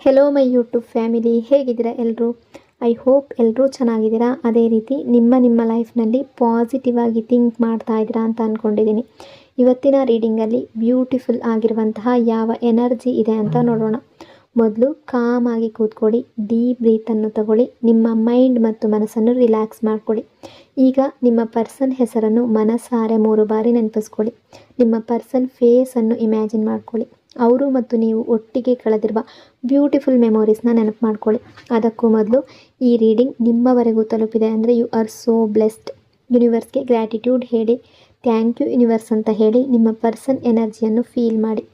Hello my YouTube family, ಹೇಗಿದ್ದೀರಾ ಎಲ್ಲರೂ? I hope ಎಲ್ಲರೂ ಚೆನ್ನಾಗಿದ್ದೀರಾ. ಅದೇ ರೀತಿ ನಿಮ್ಮ ಲೈಫ್ನಲ್ಲಿ ಪಾಸಿಟಿವ್ ಆಗಿ ಥಿಂಕ್ ಮಾಡ್ತಾ ಇದ್ದೀರಾ ಅಂತ ಅಂದ್ಕೊಂಡಿದ್ದೀನಿ. ಇವತ್ತಿನ ರೀಡಿಂಗಲ್ಲಿ ಬ್ಯೂಟಿಫುಲ್ ಆಗಿರುವಂತಹ ಯಾವ ಎನರ್ಜಿ ಇದೆ ಅಂತ ನೋಡೋಣ. ಮೊದಲು ಕಾಮಾಗಿ ಕೂತ್ಕೊಳ್ಳಿ, ಡೀಪ್ ಬ್ರೀತನ್ನು ತಗೊಳ್ಳಿ, ನಿಮ್ಮ ಮೈಂಡ್ ಮತ್ತು ಮನಸ್ಸನ್ನು ರಿಲ್ಯಾಕ್ಸ್ ಮಾಡ್ಕೊಳ್ಳಿ. ಈಗ ನಿಮ್ಮ ಪರ್ಸನ್ ಹೆಸರನ್ನು ಮನಸಾರೆ 3 ಬಾರಿ ನೆನಪಿಸ್ಕೊಳ್ಳಿ. ನಿಮ್ಮ ಪರ್ಸನ್ ಫೇಸನ್ನು ಇಮ್ಯಾಜಿನ್ ಮಾಡ್ಕೊಳ್ಳಿ. ಅವರು ಮತ್ತು ನೀವು ಒಟ್ಟಿಗೆ ಕಳೆದಿರುವ ಬ್ಯೂಟಿಫುಲ್ ಮೆಮೊರೀಸ್ನ ನೆನಪು ಮಾಡ್ಕೊಳ್ಳಿ. ಅದಕ್ಕೂ ಮೊದಲು ಈ ರೀಡಿಂಗ್ ನಿಮ್ಮವರೆಗೂ ತಲುಪಿದೆ ಅಂದರೆ ಯು ಆರ್ ಸೋ ಬ್ಲೆಸ್ಡ್. ಯೂನಿವರ್ಸ್ಗೆ ಗ್ರ್ಯಾಟಿಟ್ಯೂಡ್ ಹೇಳಿ, ಥ್ಯಾಂಕ್ ಯು ಯೂನಿವರ್ಸ್ ಅಂತ ಹೇಳಿ ನಿಮ್ಮ ಪರ್ಸನ್ ಎನರ್ಜಿಯನ್ನು ಫೀಲ್ ಮಾಡಿ.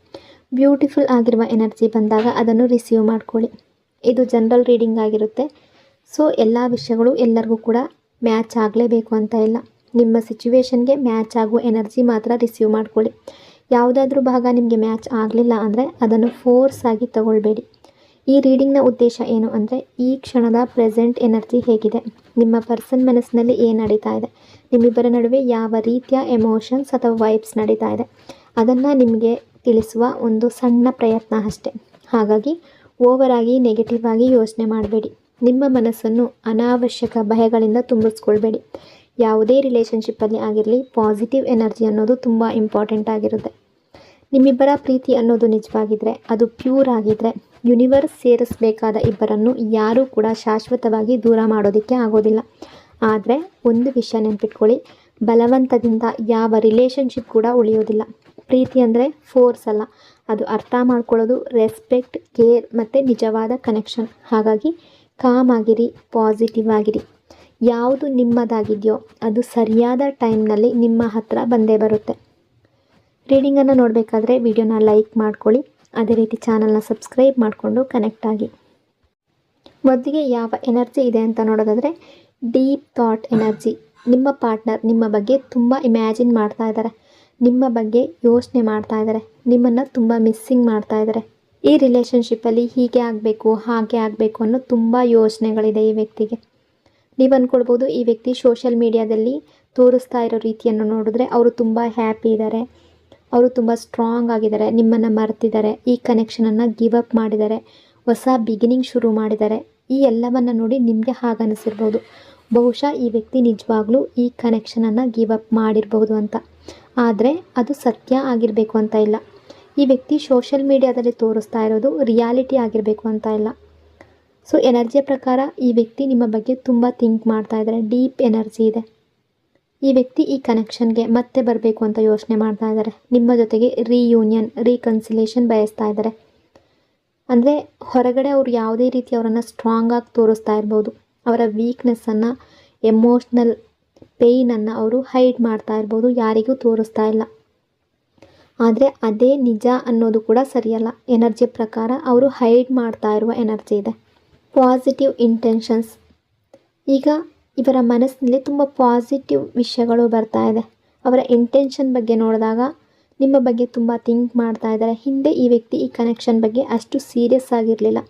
ಬ್ಯೂಟಿಫುಲ್ ಆಗಿರುವ ಎನರ್ಜಿ ಬಂದಾಗ ಅದನ್ನು ರಿಸೀವ್ ಮಾಡ್ಕೊಳ್ಳಿ. ಇದು ಜನರಲ್ ರೀಡಿಂಗ್ ಆಗಿರುತ್ತೆ. ಸೊ ಎಲ್ಲ ವಿಷಯಗಳು ಎಲ್ಲರಿಗೂ ಕೂಡ ಮ್ಯಾಚ್ ಆಗಲೇಬೇಕು ಅಂತ ಇಲ್ಲ. ನಿಮ್ಮ ಸಿಚುವೇಶನ್ಗೆ ಮ್ಯಾಚ್ ಆಗುವ ಎನರ್ಜಿ ಮಾತ್ರ ರಿಸೀವ್ ಮಾಡ್ಕೊಳ್ಳಿ. ಯಾವುದಾದ್ರೂ ಭಾಗ ನಿಮಗೆ ಮ್ಯಾಚ್ ಆಗಲಿಲ್ಲ ಅಂದರೆ ಅದನ್ನು ಫೋರ್ಸ್ ಆಗಿ ತಗೊಳ್ಬೇಡಿ. ಈ ರೀಡಿಂಗ್ನ ಉದ್ದೇಶ ಏನು ಅಂದರೆ, ಈ ಕ್ಷಣದ ಪ್ರೆಸೆಂಟ್ ಎನರ್ಜಿ ಹೇಗಿದೆ, ನಿಮ್ಮ ಪರ್ಸನ್ ಮನಸ್ಸಿನಲ್ಲಿ ಏನು ನಡೀತಾ ಇದೆ, ನಿಮ್ಮಿಬ್ಬರ ನಡುವೆ ಯಾವ ರೀತಿಯ ಎಮೋಷನ್ಸ್ ಅಥವಾ ವೈಬ್ಸ್ ನಡೀತಾ ಇದೆ, ಅದನ್ನು ನಿಮಗೆ ತಿಳಿಸುವ ಒಂದು ಸಣ್ಣ ಪ್ರಯತ್ನ ಅಷ್ಟೆ. ಹಾಗಾಗಿ ಓವರ್ ಆಗಿ ನೆಗೆಟಿವ್ ಆಗಿ ಯೋಚನೆ ಮಾಡಬೇಡಿ. ನಿಮ್ಮ ಮನಸ್ಸನ್ನು ಅನಾವಶ್ಯಕ ಭಯಗಳಿಂದ ತುಂಬಿಸ್ಕೊಳ್ಬೇಡಿ. ಯಾವುದೇ ರಿಲೇಷನ್ಶಿಪ್ಪಲ್ಲಿ ಆಗಿರಲಿ, ಪಾಸಿಟಿವ್ ಎನರ್ಜಿ ಅನ್ನೋದು ತುಂಬ ಇಂಪಾರ್ಟೆಂಟ್ ಆಗಿರುತ್ತೆ. ನಿಮ್ಮಿಬ್ಬರ ಪ್ರೀತಿ ಅನ್ನೋದು ನಿಜವಾಗಿದ್ದರೆ, ಅದು ಪ್ಯೂರ್ ಆಗಿದ್ದರೆ, ಯೂನಿವರ್ಸ್ ಸೇರಿಸಬೇಕಾದ ಇಬ್ಬರನ್ನು ಯಾರೂ ಕೂಡ ಶಾಶ್ವತವಾಗಿ ದೂರ ಮಾಡೋದಕ್ಕೆ ಆಗೋದಿಲ್ಲ. ಆದರೆ ಒಂದು ವಿಷಯ ನೆನ್ಪಿಟ್ಕೊಳ್ಳಿ, ಬಲವಂತದಿಂದ ಯಾವ ರಿಲೇಷನ್ಶಿಪ್ ಕೂಡ ಉಳಿಯೋದಿಲ್ಲ. ಪ್ರೀತಿ ಅಂದರೆ ಫೋರ್ಸ್ ಅಲ್ಲ, ಅದು ಅರ್ಥ ಮಾಡ್ಕೊಳ್ಳೋದು, ರೆಸ್ಪೆಕ್ಟ್, ಕೇರ್ ಮತ್ತು ನಿಜವಾದ ಕನೆಕ್ಷನ್. ಹಾಗಾಗಿ ಕಾಮ್ ಆಗಿರಿ, ಪಾಸಿಟಿವ್ ಆಗಿರಿ. ಯಾವುದು ನಿಮ್ಮದಾಗಿದೆಯೋ ಅದು ಸರಿಯಾದ ಟೈಮ್ನಲ್ಲಿ ನಿಮ್ಮ ಹತ್ರ ಬಂದೇ ಬರುತ್ತೆ. ರೀಡಿಂಗನ್ನು ನೋಡಬೇಕಾದ್ರೆ ವಿಡಿಯೋನ ಲೈಕ್ ಮಾಡ್ಕೊಳ್ಳಿ. ಅದೇ ರೀತಿ ಚಾನಲ್ನ ಸಬ್ಸ್ಕ್ರೈಬ್ ಮಾಡಿಕೊಂಡು ಕನೆಕ್ಟ್ ಆಗಿ. ಮೊದಲಿಗೆ ಯಾವ ಎನರ್ಜಿ ಇದೆ ಅಂತ ನೋಡೋದಾದರೆ, ಡೀಪ್ ಥಾಟ್ ಎನರ್ಜಿ. ನಿಮ್ಮ ಪಾರ್ಟ್ನರ್ ನಿಮ್ಮ ಬಗ್ಗೆ ತುಂಬ ಇಮ್ಯಾಜಿನ್ ಮಾಡ್ತಾ ಇದ್ದಾರೆ, ನಿಮ್ಮ ಬಗ್ಗೆ ಯೋಚನೆ ಮಾಡ್ತಾ ಇದ್ದಾರೆ, ನಿಮ್ಮನ್ನು ತುಂಬ ಮಿಸ್ಸಿಂಗ್ ಮಾಡ್ತಾ ಇದ್ದಾರೆ. ಈ ರಿಲೇಷನ್ಶಿಪ್ಪಲ್ಲಿ ಹೀಗೆ ಆಗಬೇಕು, ಹಾಗೆ ಆಗಬೇಕು ಅನ್ನೋ ತುಂಬ ಯೋಚನೆಗಳಿದೆ ಈ ವ್ಯಕ್ತಿಗೆ. ನೀವು ಅಂದ್ಕೊಳ್ಬೋದು, ಈ ವ್ಯಕ್ತಿ ಸೋಷಿಯಲ್ ಮೀಡಿಯಾದಲ್ಲಿ ತೋರಿಸ್ತಾ ಇರೋ ರೀತಿಯನ್ನು ನೋಡಿದ್ರೆ ಅವರು ತುಂಬ ಹ್ಯಾಪಿ ಇದ್ದಾರೆ, ಅವರು ತುಂಬ ಸ್ಟ್ರಾಂಗ್ ಆಗಿದ್ದಾರೆ, ನಿಮ್ಮನ್ನು ಮರ್ತಿದ್ದಾರೆ, ಈ ಕನೆಕ್ಷನನ್ನು ಗಿವ್ ಅಪ್ ಮಾಡಿದ್ದಾರೆ, ಹೊಸ ಬಿಗಿನಿಂಗ್ ಶುರು ಮಾಡಿದ್ದಾರೆ. ಈ ಎಲ್ಲವನ್ನು ನೋಡಿ ನಿಮಗೆ ಹಾಗನ್ನಿಸಿರ್ಬೋದು, ಬಹುಶಃ ಈ ವ್ಯಕ್ತಿ ನಿಜವಾಗ್ಲೂ ಈ ಕನೆಕ್ಷನನ್ನು ಗಿವ್ ಅಪ್ ಮಾಡಿರ್ಬೋದು ಅಂತ. ಆದರೆ ಅದು ಸತ್ಯ ಆಗಿರಬೇಕು ಅಂತ ಇಲ್ಲ. ಈ ವ್ಯಕ್ತಿ ಸೋಷಿಯಲ್ ಮೀಡಿಯಾದಲ್ಲಿ ತೋರಿಸ್ತಾ ಇರೋದು ರಿಯಾಲಿಟಿ ಆಗಿರಬೇಕು ಅಂತ ಇಲ್ಲ. ಸೊ ಎನರ್ಜಿಯ ಪ್ರಕಾರ ಈ ವ್ಯಕ್ತಿ ನಿಮ್ಮ ಬಗ್ಗೆ ತುಂಬ ಥಿಂಕ್ ಮಾಡ್ತಾ ಇದ್ದಾರೆ, ಡೀಪ್ ಎನರ್ಜಿ ಇದೆ. ಈ ವ್ಯಕ್ತಿ ಈ ಕನೆಕ್ಷನ್ಗೆ ಮತ್ತೆ ಬರಬೇಕು ಅಂತ ಯೋಚನೆ ಮಾಡ್ತಾ ಇದ್ದಾರೆ. ನಿಮ್ಮ ಜೊತೆಗೆ ರೀಯೂನಿಯನ್, ರೀಕನ್ಸಿಲೇಷನ್ ಬಯಸ್ತಾ ಇದ್ದಾರೆ. ಅಂದರೆ ಹೊರಗಡೆ ಅವರು ಯಾವುದೇ ರೀತಿ ಅವರನ್ನು ಸ್ಟ್ರಾಂಗ್ ಆಗಿ ತೋರಿಸ್ತಾ ಇರ್ಬೋದು, ಅವರ ವೀಕ್ನೆಸ್ಸನ್ನು, ಎಮೋಷ್ನಲ್ ಪೇಯ್ನನ್ನು ಅವರು ಹೈಡ್ ಮಾಡ್ತಾ ಇರ್ಬೋದು, ಯಾರಿಗೂ ತೋರಿಸ್ತಾ ಇಲ್ಲ. ಆದರೆ ಅದೇ ನಿಜ ಅನ್ನೋದು ಕೂಡ ಸರಿಯಲ್ಲ. ಎನರ್ಜಿಯ ಪ್ರಕಾರ ಅವರು ಹೈಡ್ ಮಾಡ್ತಾ ಇರುವ ಎನರ್ಜಿ ಇದೆ. Positive intentions. ಈಗ ಇವರ ಮನಸ್ಸಿನಲ್ಲಿ ತುಂಬ ಪಾಸಿಟಿವ್ ವಿಷಯಗಳು ಬರ್ತಾ ಇದೆ. ಅವರ ಇಂಟೆನ್ಷನ್ ಬಗ್ಗೆ ನೋಡಿದಾಗ ನಿಮ್ಮ ಬಗ್ಗೆ ತುಂಬ ಥಿಂಕ್ ಮಾಡ್ತಾ ಇದ್ದಾರೆ. ಹಿಂದೆ ಈ ವ್ಯಕ್ತಿ ಈ ಕನೆಕ್ಷನ್ ಬಗ್ಗೆ ಅಷ್ಟು ಸೀರಿಯಸ್ ಆಗಿರಲಿಲ್ಲ,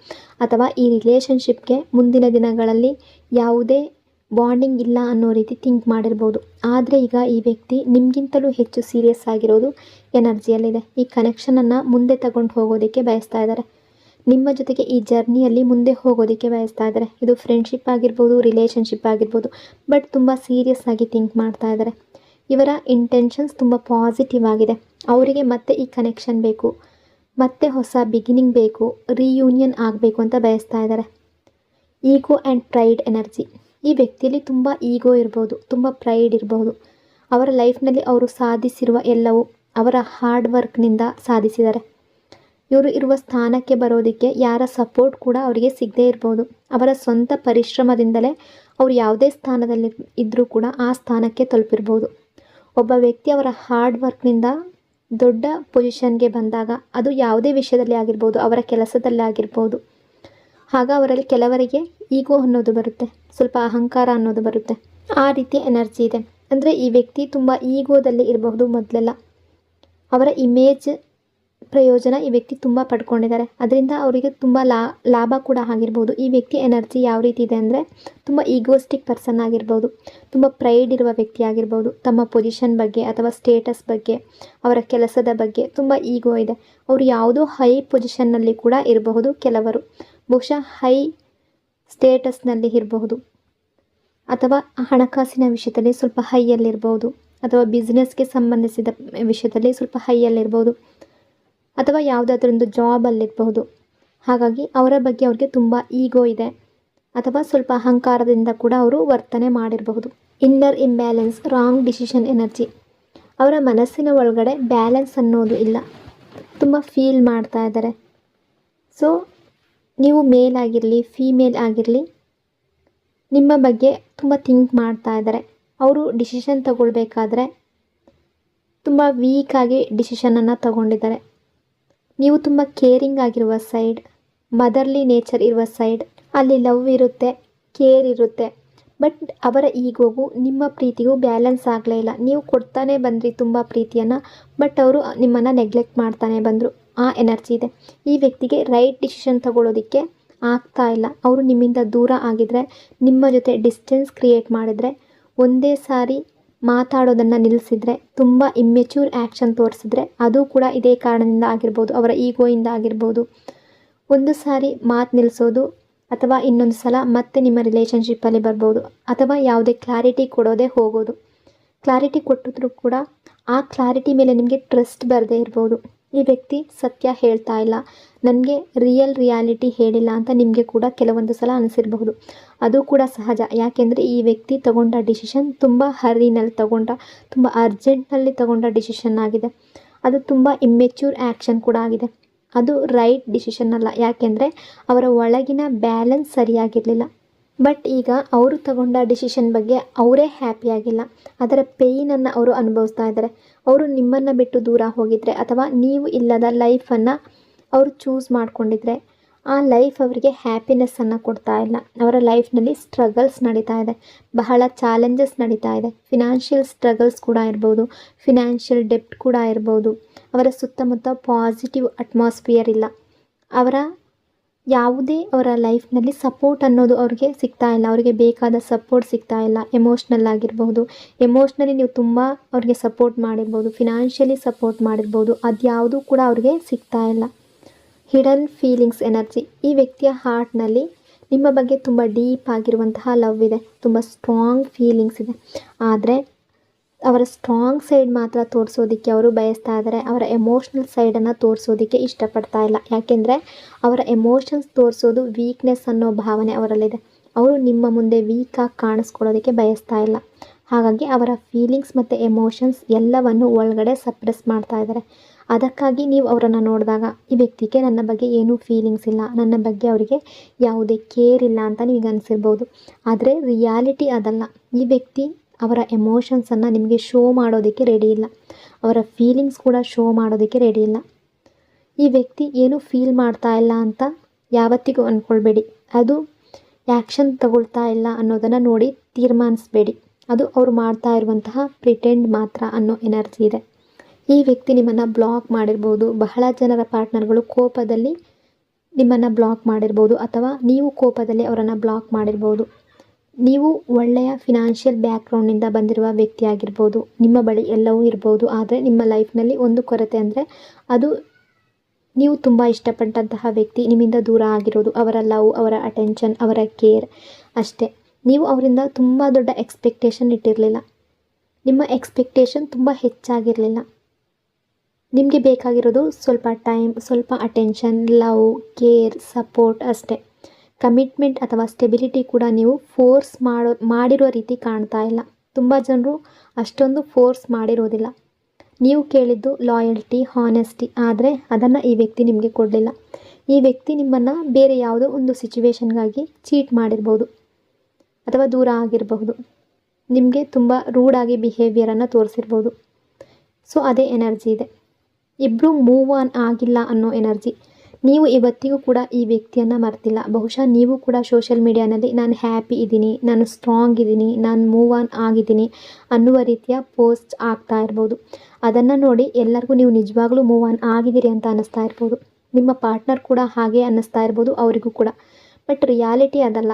ಅಥವಾ ಈ ರಿಲೇಷನ್ಶಿಪ್ಗೆ ಮುಂದಿನ ದಿನಗಳಲ್ಲಿ ಯಾವುದೇ ಬಾಂಡಿಂಗ್ ಇಲ್ಲ ಅನ್ನೋ ರೀತಿ ಥಿಂಕ್ ಮಾಡಿರ್ಬೋದು. ಆದರೆ ಈಗ ಈ ವ್ಯಕ್ತಿ ನಿಮಗಿಂತಲೂ ಹೆಚ್ಚು ಸೀರಿಯಸ್ ಆಗಿರೋದು ಎನರ್ಜಿಯಲ್ಲಿದೆ. ಈ ಕನೆಕ್ಷನನ್ನು ಮುಂದೆ ತಗೊಂಡು ಹೋಗೋದಕ್ಕೆ ಬಯಸ್ತಾ ಇದ್ದಾರೆ. ನಿಮ್ಮ ಜೊತೆಗೆ ಈ ಜರ್ನಿಯಲ್ಲಿ ಮುಂದೆ ಹೋಗೋದಕ್ಕೆ ಬಯಸ್ತಾ ಇದ್ದಾರೆ. ಇದು ಫ್ರೆಂಡ್ಶಿಪ್ ಆಗಿರ್ಬೋದು, ರಿಲೇಷನ್ಶಿಪ್ ಆಗಿರ್ಬೋದು, ಬಟ್ ತುಂಬ ಸೀರಿಯಸ್ ಆಗಿ ಥಿಂಕ್ ಮಾಡ್ತಾ ಇದ್ದಾರೆ. ಇವರ ಇಂಟೆನ್ಷನ್ಸ್ ತುಂಬ ಪಾಸಿಟಿವ್ ಆಗಿದೆ. ಅವರಿಗೆ ಮತ್ತೆ ಈ ಕನೆಕ್ಷನ್ ಬೇಕು, ಮತ್ತೆ ಹೊಸ ಬಿಗಿನಿಂಗ್ ಬೇಕು, ರೀಯೂನಿಯನ್ ಆಗಬೇಕು ಅಂತ ಬಯಸ್ತಾ ಇದ್ದಾರೆ. ಈಗೋ ಆ್ಯಂಡ್ ಪ್ರೈಡ್ ಎನರ್ಜಿ. ಈ ವ್ಯಕ್ತಿಯಲ್ಲಿ ತುಂಬ ಈಗೋ ಇರ್ಬೋದು, ತುಂಬ ಪ್ರೈಡ್ ಇರ್ಬೋದು. ಅವರ ಲೈಫ್ನಲ್ಲಿ ಅವರು ಸಾಧಿಸಿರುವ ಎಲ್ಲವೂ ಅವರ ಹಾರ್ಡ್ ವರ್ಕ್ನಿಂದ ಸಾಧಿಸಿದ್ದಾರೆ. ಇವರು ಇರುವ ಸ್ಥಾನಕ್ಕೆ ಬರೋದಕ್ಕೆ ಯಾರ ಸಪೋರ್ಟ್ ಕೂಡ ಅವರಿಗೆ ಸಿಗದೇ ಇರ್ಬೋದು. ಅವರ ಸ್ವಂತ ಪರಿಶ್ರಮದಿಂದಲೇ ಅವರು ಯಾವುದೇ ಸ್ಥಾನದಲ್ಲಿ ಇದ್ದರೂ ಕೂಡ ಆ ಸ್ಥಾನಕ್ಕೆ ತಲುಪಿರ್ಬೋದು. ಒಬ್ಬ ವ್ಯಕ್ತಿ ಅವರ ಹಾರ್ಡ್ ವರ್ಕ್ನಿಂದ ದೊಡ್ಡ ಪೊಸಿಷನ್ಗೆ ಬಂದಾಗ ಅದು ಯಾವುದೇ ವಿಷಯದಲ್ಲಿ ಆಗಿರ್ಬೋದು, ಅವರ ಕೆಲಸದಲ್ಲಿ ಆಗಿರ್ಬೋದು, ಆಗ ಅವರಲ್ಲಿ ಕೆಲವರಿಗೆ ಈಗೋ ಅನ್ನೋದು ಬರುತ್ತೆ, ಸ್ವಲ್ಪ ಅಹಂಕಾರ ಅನ್ನೋದು ಬರುತ್ತೆ. ಆ ರೀತಿಯ ಎನರ್ಜಿ ಇದೆ. ಅಂದರೆ ಈ ವ್ಯಕ್ತಿ ತುಂಬ ಈಗೋದಲ್ಲಿ ಇರಬಹುದು. ಮೊದಲೆಲ್ಲ ಅವರ ಇಮೇಜ್ ಪ್ರಯೋಜನ ಈ ವ್ಯಕ್ತಿ ತುಂಬ ಪಡ್ಕೊಂಡಿದ್ದಾರೆ. ಅದರಿಂದ ಅವರಿಗೆ ತುಂಬ ಲಾಭ ಕೂಡ ಆಗಿರ್ಬೋದು. ಈ ವ್ಯಕ್ತಿ ಎನರ್ಜಿ ಯಾವ ರೀತಿ ಇದೆ ಅಂದರೆ ತುಂಬ ಈಗೋಸ್ಟಿಕ್ ಪರ್ಸನ್ ಆಗಿರ್ಬೋದು, ತುಂಬ ಪ್ರೈಡ್ ಇರುವ ವ್ಯಕ್ತಿ ಆಗಿರ್ಬೋದು. ತಮ್ಮ ಪೊಸಿಷನ್ ಬಗ್ಗೆ ಅಥವಾ ಸ್ಟೇಟಸ್ ಬಗ್ಗೆ, ಅವರ ಕೆಲಸದ ಬಗ್ಗೆ ತುಂಬ ಈಗೋ ಇದೆ. ಅವರು ಯಾವುದೋ ಹೈ ಪೊಸಿಷನ್ನಲ್ಲಿ ಕೂಡ ಇರಬಹುದು. ಕೆಲವರು ಬಹುಶಃ ಹೈ ಸ್ಟೇಟಸ್ನಲ್ಲಿ ಇರಬಹುದು, ಅಥವಾ ಹಣಕಾಸಿನ ವಿಷಯದಲ್ಲಿ ಸ್ವಲ್ಪ ಹೈಯಲ್ಲಿರ್ಬೋದು, ಅಥವಾ ಬಿಸ್ನೆಸ್ಗೆ ಸಂಬಂಧಿಸಿದ ವಿಷಯದಲ್ಲಿ ಸ್ವಲ್ಪ ಹೈಯಲ್ಲಿರ್ಬೋದು, ಅಥವಾ ಯಾವುದಾದ್ರೊಂದು ಜಾಬಲ್ಲಿರಬಹುದು. ಹಾಗಾಗಿ ಅವರ ಬಗ್ಗೆ ಅವ್ರಿಗೆ ತುಂಬ ಈಗೋ ಇದೆ, ಅಥವಾ ಸ್ವಲ್ಪ ಅಹಂಕಾರದಿಂದ ಕೂಡ ಅವರು ವರ್ತನೆ ಮಾಡಿರಬಹುದು. Inner imbalance, wrong decision energy. ಅವರ ಮನಸ್ಸಿನ ಒಳಗಡೆ ಬ್ಯಾಲೆನ್ಸ್ ಅನ್ನೋದು ಇಲ್ಲ, ತುಂಬ ಫೀಲ್ ಮಾಡ್ತಾ ಇದ್ದಾರೆ. ಸೊ ನೀವು ಮೇಲ್ ಆಗಿರಲಿ ಫೀಮೇಲ್ ಆಗಿರಲಿ, ನಿಮ್ಮ ಬಗ್ಗೆ ತುಂಬ ಥಿಂಕ್ ಮಾಡ್ತಾ ಇದ್ದಾರೆ. ಅವರು ಡಿಸಿಷನ್ ತಗೊಳ್ಬೇಕಾದ್ರೆ ತುಂಬ ವೀಕಾಗಿ ಡಿಸಿಷನನ್ನು ತಗೊಂಡಿದ್ದಾರೆ. ನೀವು ತುಂಬ ಕೇರಿಂಗ್ ಆಗಿರುವ ಸೈಡ್, ಮದರ್ಲಿ ನೇಚರ್ ಇರುವ ಸೈಡ್, ಅಲ್ಲಿ ಲವ್ ಇರುತ್ತೆ, ಕೇರ್ ಇರುತ್ತೆ. ಬಟ್ ಅವರ ಈಗೋಗೂ ನಿಮ್ಮ ಪ್ರೀತಿಗೂ ಬ್ಯಾಲೆನ್ಸ್ ಆಗಲೇ ಇಲ್ಲ. ನೀವು ಕೊಡ್ತಾನೆ ಬಂದ್ರಿ ತುಂಬ ಪ್ರೀತಿಯನ್ನು, ಬಟ್ ಅವರು ನಿಮ್ಮನ್ನು ನೆಗ್ಲೆಕ್ಟ್ ಮಾಡ್ತಾನೆ ಬಂದರು. ಆ ಎನರ್ಜಿ ಇದೆ. ಈ ವ್ಯಕ್ತಿಗೆ ರೈಟ್ ಡಿಸಿಷನ್ ತಗೊಳ್ಳೋದಕ್ಕೆ ಆಗ್ತಾ ಇಲ್ಲ. ಅವರು ನಿಮ್ಮಿಂದ ದೂರ ಆಗಿದ್ರೆ, ನಿಮ್ಮ ಜೊತೆ ಡಿಸ್ಟೆನ್ಸ್ ಕ್ರಿಯೇಟ್ ಮಾಡಿದರೆ, ಒಂದೇ ಸಾರಿ ಮಾತಾಡೋದನ್ನು ನಿಲ್ಲಿಸಿದರೆ, ತುಂಬ ಇಮ್ಮೆಚ್ಯೂರ್ ಆ್ಯಕ್ಷನ್ ತೋರಿಸಿದ್ರೆ, ಅದು ಕೂಡ ಇದೇ ಕಾರಣದಿಂದ ಆಗಿರ್ಬೋದು, ಅವರ ಈಗೋಯಿಂದ ಆಗಿರ್ಬೋದು. ಒಂದು ಸಾರಿ ಮಾತು ನಿಲ್ಲಿಸೋದು, ಅಥವಾ ಇನ್ನೊಂದು ಸಲ ಮತ್ತೆ ನಿಮ್ಮ ರಿಲೇಷನ್ಶಿಪ್ಪಲ್ಲಿ ಬರ್ಬೋದು, ಅಥವಾ ಯಾವುದೇ ಕ್ಲಾರಿಟಿ ಕೊಡೋದೇ ಹೋಗೋದು. ಕ್ಲಾರಿಟಿ ಕೊಟ್ಟಿದ್ರು ಕೂಡ ಆ ಕ್ಲಾರಿಟಿ ಮೇಲೆ ನಿಮಗೆ ಟ್ರಸ್ಟ್ ಬರದೇ ಇರ್ಬೋದು. ಈ ವ್ಯಕ್ತಿ ಸತ್ಯ ಹೇಳ್ತಾ ಇಲ್ಲ, ನನಗೆ ರಿಯಾಲಿಟಿ ಹೇಳಿಲ್ಲ ಅಂತ ನಿಮಗೆ ಕೂಡ ಕೆಲವೊಂದು ಸಲ ಅನಿಸಿರಬಹುದು. ಅದು ಕೂಡ ಸಹಜ. ಯಾಕೆಂದರೆ ಈ ವ್ಯಕ್ತಿ ತಗೊಂಡ ಡಿಸಿಷನ್ ತುಂಬ ಹರಿನಲ್ಲಿ ತಗೊಂಡ, ತುಂಬ ಅರ್ಜೆಂಟ್ನಲ್ಲಿ ತಗೊಂಡ ಡಿಸಿಷನ್ ಆಗಿದೆ. ಅದು ತುಂಬ ಇಮ್ಮೆಚ್ಯೂರ್ ಆ್ಯಕ್ಷನ್ ಕೂಡ ಆಗಿದೆ. ಅದು ರೈಟ್ ಡಿಸಿಷನ್ ಅಲ್ಲ, ಯಾಕೆಂದರೆ ಅವರ ಒಳಗಿನ ಬ್ಯಾಲೆನ್ಸ್ ಸರಿಯಾಗಿರಲಿಲ್ಲ. ಬಟ್ ಈಗ ಅವರು ತಗೊಂಡ ಡಿಸಿಷನ್ ಬಗ್ಗೆ ಅವರೇ ಹ್ಯಾಪಿಯಾಗಿಲ್ಲ. ಅದರ ಪೇಯ್ನನ್ನು ಅವರು ಅನುಭವಿಸ್ತಾ ಇದ್ದಾರೆ. ಅವರು ನಿಮ್ಮನ್ನು ಬಿಟ್ಟು ದೂರ ಹೋಗಿದ್ರೆ, ಅಥವಾ ನೀವು ಇಲ್ಲದ ಲೈಫನ್ನು ಅವರು ಚೂಸ್ ಮಾಡಿಕೊಂಡಿದ್ರೆ, ಆ ಲೈಫ್ ಅವರಿಗೆ ಹ್ಯಾಪಿನೆಸ್ಸನ್ನು ಕೊಡ್ತಾ ಇಲ್ಲ. ಅವರ ಲೈಫ್ನಲ್ಲಿ ಸ್ಟ್ರಗಲ್ಸ್ ನಡೀತಾ ಇದೆ, ಬಹಳ ಚಾಲೆಂಜಸ್ ನಡೀತಾ ಇದೆ. ಫಿನಾನ್ಷಿಯಲ್ ಸ್ಟ್ರಗಲ್ಸ್ ಕೂಡ ಇರ್ಬೋದು, ಫಿನಾನ್ಷಿಯಲ್ ಡೆಪ್ಟ್ ಕೂಡ ಇರ್ಬೋದು. ಅವರ ಸುತ್ತಮುತ್ತ ಪಾಸಿಟಿವ್ ಅಟ್ಮಾಸ್ಫಿಯರ್ ಇಲ್ಲ. ಅವರ ಲೈಫ್ನಲ್ಲಿ ಸಪೋರ್ಟ್ ಅನ್ನೋದು ಅವ್ರಿಗೆ ಸಿಗ್ತಾ ಇಲ್ಲ. ಅವರಿಗೆ ಬೇಕಾದ ಸಪೋರ್ಟ್ ಸಿಗ್ತಾ ಇಲ್ಲ. ಎಮೋಷ್ನಲ್ ಆಗಿರ್ಬೋದು, ಎಮೋಷ್ನಲಿ ನೀವು ತುಂಬ ಅವ್ರಿಗೆ ಸಪೋರ್ಟ್ ಮಾಡಿರ್ಬೋದು, ಫಿನಾನ್ಷಿಯಲಿ ಸಪೋರ್ಟ್ ಮಾಡಿರ್ಬೋದು, ಅದ್ಯಾವುದೂ ಕೂಡ ಅವ್ರಿಗೆ ಸಿಗ್ತಾ ಇಲ್ಲ. Hidden feelings energy. ಈ ವ್ಯಕ್ತಿಯ ಹಾರ್ಟ್ನಲ್ಲಿ ನಿಮ್ಮ ಬಗ್ಗೆ ತುಂಬ ಡೀಪ್ ಆಗಿರುವಂತಹ ಲವ್ ಇದೆ, ತುಂಬ ಸ್ಟ್ರಾಂಗ್ ಫೀಲಿಂಗ್ಸ್ ಇದೆ. ಆದರೆ ಅವರ ಸ್ಟ್ರಾಂಗ್ ಸೈಡ್ ಮಾತ್ರ ತೋರಿಸೋದಕ್ಕೆ ಅವರು ಬಯಸ್ತಾ ಇದ್ದಾರೆ. ಅವರ ಎಮೋಷ್ನಲ್ ಸೈಡನ್ನು ತೋರಿಸೋದಕ್ಕೆ ಇಷ್ಟಪಡ್ತಾ ಇಲ್ಲ. ಯಾಕೆಂದರೆ ಅವರ ಎಮೋಷನ್ಸ್ ತೋರಿಸೋದು ವೀಕ್ನೆಸ್ ಅನ್ನೋ ಭಾವನೆ ಅವರಲ್ಲಿದೆ. ಅವರು ನಿಮ್ಮ ಮುಂದೆ ವೀಕಾಗಿ ಕಾಣಿಸ್ಕೊಳ್ಳೋದಕ್ಕೆ ಬಯಸ್ತಾ ಇಲ್ಲ. ಹಾಗಾಗಿ ಅವರ ಫೀಲಿಂಗ್ಸ್ ಮತ್ತು ಎಮೋಷನ್ಸ್ ಎಲ್ಲವನ್ನು ಒಳಗಡೆ ಸಪ್ರೆಸ್ ಮಾಡ್ತಾ ಇದ್ದಾರೆ. ಅದಕ್ಕಾಗಿ ನೀವು ಅವರನ್ನು ನೋಡಿದಾಗ, ಈ ವ್ಯಕ್ತಿಗೆ ನನ್ನ ಬಗ್ಗೆ ಏನೂ ಫೀಲಿಂಗ್ಸ್ ಇಲ್ಲ, ನನ್ನ ಬಗ್ಗೆ ಅವರಿಗೆ ಯಾವುದೇ ಕೇರ್ ಇಲ್ಲ ಅಂತ ನಿಮಗೆ ಅನಿಸಿರ್ಬೋದು. ಆದರೆ ರಿಯಾಲಿಟಿ ಅದಲ್ಲ. ಈ ವ್ಯಕ್ತಿ ಅವರ ಎಮೋಷನ್ಸನ್ನು ನಿಮಗೆ ಶೋ ಮಾಡೋದಕ್ಕೆ ರೆಡಿ ಇಲ್ಲ. ಅವರ ಫೀಲಿಂಗ್ಸ್ ಕೂಡ ಶೋ ಮಾಡೋದಕ್ಕೆ ರೆಡಿ ಇಲ್ಲ. ಈ ವ್ಯಕ್ತಿ ಏನೂ ಫೀಲ್ ಮಾಡ್ತಾ ಇಲ್ಲ ಅಂತ ಯಾವತ್ತಿಗೂ ಅಂದ್ಕೊಳ್ಬೇಡಿ. ಅದು ಆ್ಯಕ್ಷನ್ ತಗೊಳ್ತಾ ಇಲ್ಲ ಅನ್ನೋದನ್ನು ನೋಡಿ ತೀರ್ಮಾನಿಸಬೇಡಿ. ಅದು ಅವರು ಮಾಡ್ತಾ ಇರುವಂತಹ ಪ್ರಿಟೆಂಡ್ ಮಾತ್ರ ಅನ್ನೋ ಎನರ್ಜಿ ಇದೆ. ಈ ವ್ಯಕ್ತಿ ನಿಮ್ಮನ್ನು ಬ್ಲಾಕ್ ಮಾಡಿರ್ಬೋದು. ಬಹಳ ಜನರ ಪಾರ್ಟ್ನರ್ಗಳು ಕೋಪದಲ್ಲಿ ನಿಮ್ಮನ್ನು ಬ್ಲಾಕ್ ಮಾಡಿರ್ಬೋದು, ಅಥವಾ ನೀವು ಕೋಪದಲ್ಲಿ ಅವರನ್ನು ಬ್ಲಾಕ್ ಮಾಡಿರ್ಬೋದು. ನೀವು ಒಳ್ಳೆಯ ಫಿನಾನ್ಷಿಯಲ್ ಬ್ಯಾಕ್ಗ್ರೌಂಡಿಂದ ಬಂದಿರುವ ವ್ಯಕ್ತಿ ಆಗಿರ್ಬೋದು. ನಿಮ್ಮ ಬಳಿ ಎಲ್ಲವೂ ಇರ್ಬೋದು, ಆದರೆ ನಿಮ್ಮ ಲೈಫ್ನಲ್ಲಿ ಒಂದು ಕೊರತೆ ಅಂದರೆ ಅದು ನೀವು ತುಂಬ ಇಷ್ಟಪಟ್ಟಂತಹ ವ್ಯಕ್ತಿ ನಿಮ್ಮಿಂದ ದೂರ ಆಗಿರೋದು. ಅವರ ಲವ್, ಅವರ ಅಟೆನ್ಷನ್, ಅವರ ಕೇರ್ ಅಷ್ಟೇ. ನೀವು ಅವರಿಂದ ತುಂಬ ದೊಡ್ಡ ಎಕ್ಸ್ಪೆಕ್ಟೇಷನ್ ಇಟ್ಟಿರಲಿಲ್ಲ. ನಿಮ್ಮ ಎಕ್ಸ್ಪೆಕ್ಟೇಷನ್ ತುಂಬ ಹೆಚ್ಚಾಗಿರಲಿಲ್ಲ. ನಿಮಗೆ ಬೇಕಾಗಿರೋದು ಸ್ವಲ್ಪ ಟೈಮ್, ಸ್ವಲ್ಪ ಅಟೆನ್ಷನ್, ಲವ್, ಕೇರ್, ಸಪೋರ್ಟ್ ಅಷ್ಟೇ. ಕಮಿಟ್ಮೆಂಟ್ ಅಥವಾ ಸ್ಟೆಬಿಲಿಟಿ ಕೂಡ ನೀವು ಫೋರ್ಸ್ ಮಾಡಿರೋ ರೀತಿ ಕಾಣ್ತಾ ಇಲ್ಲ. ತುಂಬ ಜನರು ಅಷ್ಟೊಂದು ಫೋರ್ಸ್ ಮಾಡಿರೋದಿಲ್ಲ. ನೀವು ಕೇಳಿದ್ದು ಲಾಯಲ್ಟಿ, ಹಾನೆಸ್ಟಿ, ಆದರೆ ಅದನ್ನು ಈ ವ್ಯಕ್ತಿ ನಿಮಗೆ ಕೊಡಲಿಲ್ಲ. ಈ ವ್ಯಕ್ತಿ ನಿಮ್ಮನ್ನು ಬೇರೆ ಯಾವುದೋ ಒಂದು ಸಿಚುವೇಶನ್ಗಾಗಿ ಚೀಟ್ ಮಾಡಿರ್ಬೋದು, ಅಥವಾ ದೂರ ಆಗಿರಬಹುದು. ನಿಮಗೆ ತುಂಬ ರೂಡಾಗಿ ಬಿಹೇವಿಯರನ್ನು ತೋರಿಸಿರ್ಬೋದು. ಸೊ ಅದೇ ಎನರ್ಜಿ ಇದೆ. ಇಬ್ಬರು ಮೂವ್ ಆನ್ ಆಗಿಲ್ಲ ಅನ್ನೋ ಎನರ್ಜಿ. ನೀವು ಇವತ್ತಿಗೂ ಕೂಡ ಈ ವ್ಯಕ್ತಿಯನ್ನು ಮರ್ತಿಲ್ಲ. ಬಹುಶಃ ನೀವು ಕೂಡ ಸೋಷಿಯಲ್ ಮೀಡಿಯಾನಲ್ಲಿ ನಾನು ಹ್ಯಾಪಿ ಇದ್ದೀನಿ, ನಾನು ಸ್ಟ್ರಾಂಗ್ ಇದ್ದೀನಿ, ನಾನು ಮೂವ್ ಆನ್ ಆಗಿದ್ದೀನಿ ಅನ್ನುವ ರೀತಿಯ ಪೋಸ್ಟ್ ಆಗ್ತಾ ಇರ್ಬೋದು. ಅದನ್ನು ನೋಡಿ ಎಲ್ಲರಿಗೂ ನೀವು ನಿಜವಾಗ್ಲೂ ಮೂವ್ ಆನ್ ಆಗಿದ್ದೀರಿ ಅಂತ ಅನ್ನಿಸ್ತಾ ಇರ್ಬೋದು. ನಿಮ್ಮ ಪಾರ್ಟ್ನರ್ ಕೂಡ ಹಾಗೆ ಅನ್ನಿಸ್ತಾ ಇರ್ಬೋದು ಅವರಿಗೂ ಕೂಡ. ಬಟ್ ರಿಯಾಲಿಟಿ ಅದಲ್ಲ.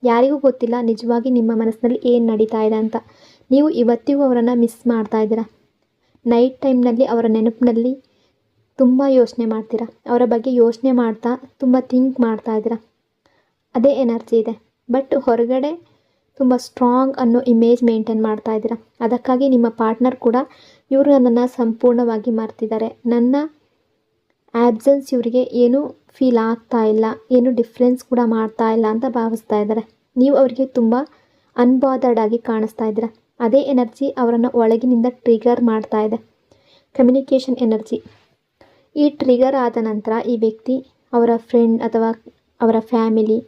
ಯಾರಿಗೂ ಗೊತ್ತಿಲ್ಲ ನಿಜವಾಗಿ ನಿಮ್ಮ ಮನಸ್ಸಿನಲ್ಲಿ ಏನು ನಡೀತಾ ಇದೆ ಅಂತ. ನೀವು ಇವತ್ತಿಗೂ ಅವರನ್ನು ಮಿಸ್ ಮಾಡ್ತಾ ಇದ್ದೀರಾ. ನೈಟ್ ಟೈಮ್ನಲ್ಲಿ ಅವರ ನೆನಪಿನಲ್ಲಿ ತುಂಬ ಯೋಚನೆ ಮಾಡ್ತೀರಾ. ಅವರ ಬಗ್ಗೆ ಯೋಚನೆ ಮಾಡ್ತಾ ತುಂಬ ಥಿಂಕ್ ಮಾಡ್ತಾ ಇದ್ದೀರಾ. ಅದೇ ಎನರ್ಜಿ ಇದೆ. ಬಟ್ ಹೊರಗಡೆ ತುಂಬ ಸ್ಟ್ರಾಂಗ್ ಅನ್ನೋ ಇಮೇಜ್ ಮೇಂಟೈನ್ ಮಾಡ್ತಾ ಇದ್ದೀರಾ. ಅದಕ್ಕಾಗಿ ನಿಮ್ಮ ಪಾರ್ಟ್ನರ್ ಕೂಡ ಇವರು ನನ್ನನ್ನು ಸಂಪೂರ್ಣವಾಗಿ ಮರ್ತಿದ್ದಾರೆ, ನನ್ನ ಆ್ಯಬ್ಸೆನ್ಸ್ ಇವರಿಗೆ ಏನೂ ಫೀಲ್ ಆಗ್ತಾ ಇಲ್ಲ, ಏನು ಡಿಫ್ರೆನ್ಸ್ ಕೂಡ ಮಾಡ್ತಾ ಇಲ್ಲ ಅಂತ ಭಾವಿಸ್ತಾ ಇದ್ದಾರೆ. ನೀವು ಅವರಿಗೆ ತುಂಬ ಅನ್ಬಾದರ್ಡ್ ಆಗಿ ಕಾಣಿಸ್ತಾ ಇದ್ದೀರಾ. ಅದೇ ಎನರ್ಜಿ ಅವರನ್ನು ಒಳಗಿನಿಂದ ಟ್ರಿಗರ್ ಮಾಡ್ತಾ ಇದೆ. Communication energy. ಈ ಟ್ರಿಗರ್ ಆದ ನಂತರ ಈ ವ್ಯಕ್ತಿ ಅವರ ಫ್ರೆಂಡ್ ಅಥವಾ ಅವರ ಫ್ಯಾಮಿಲಿ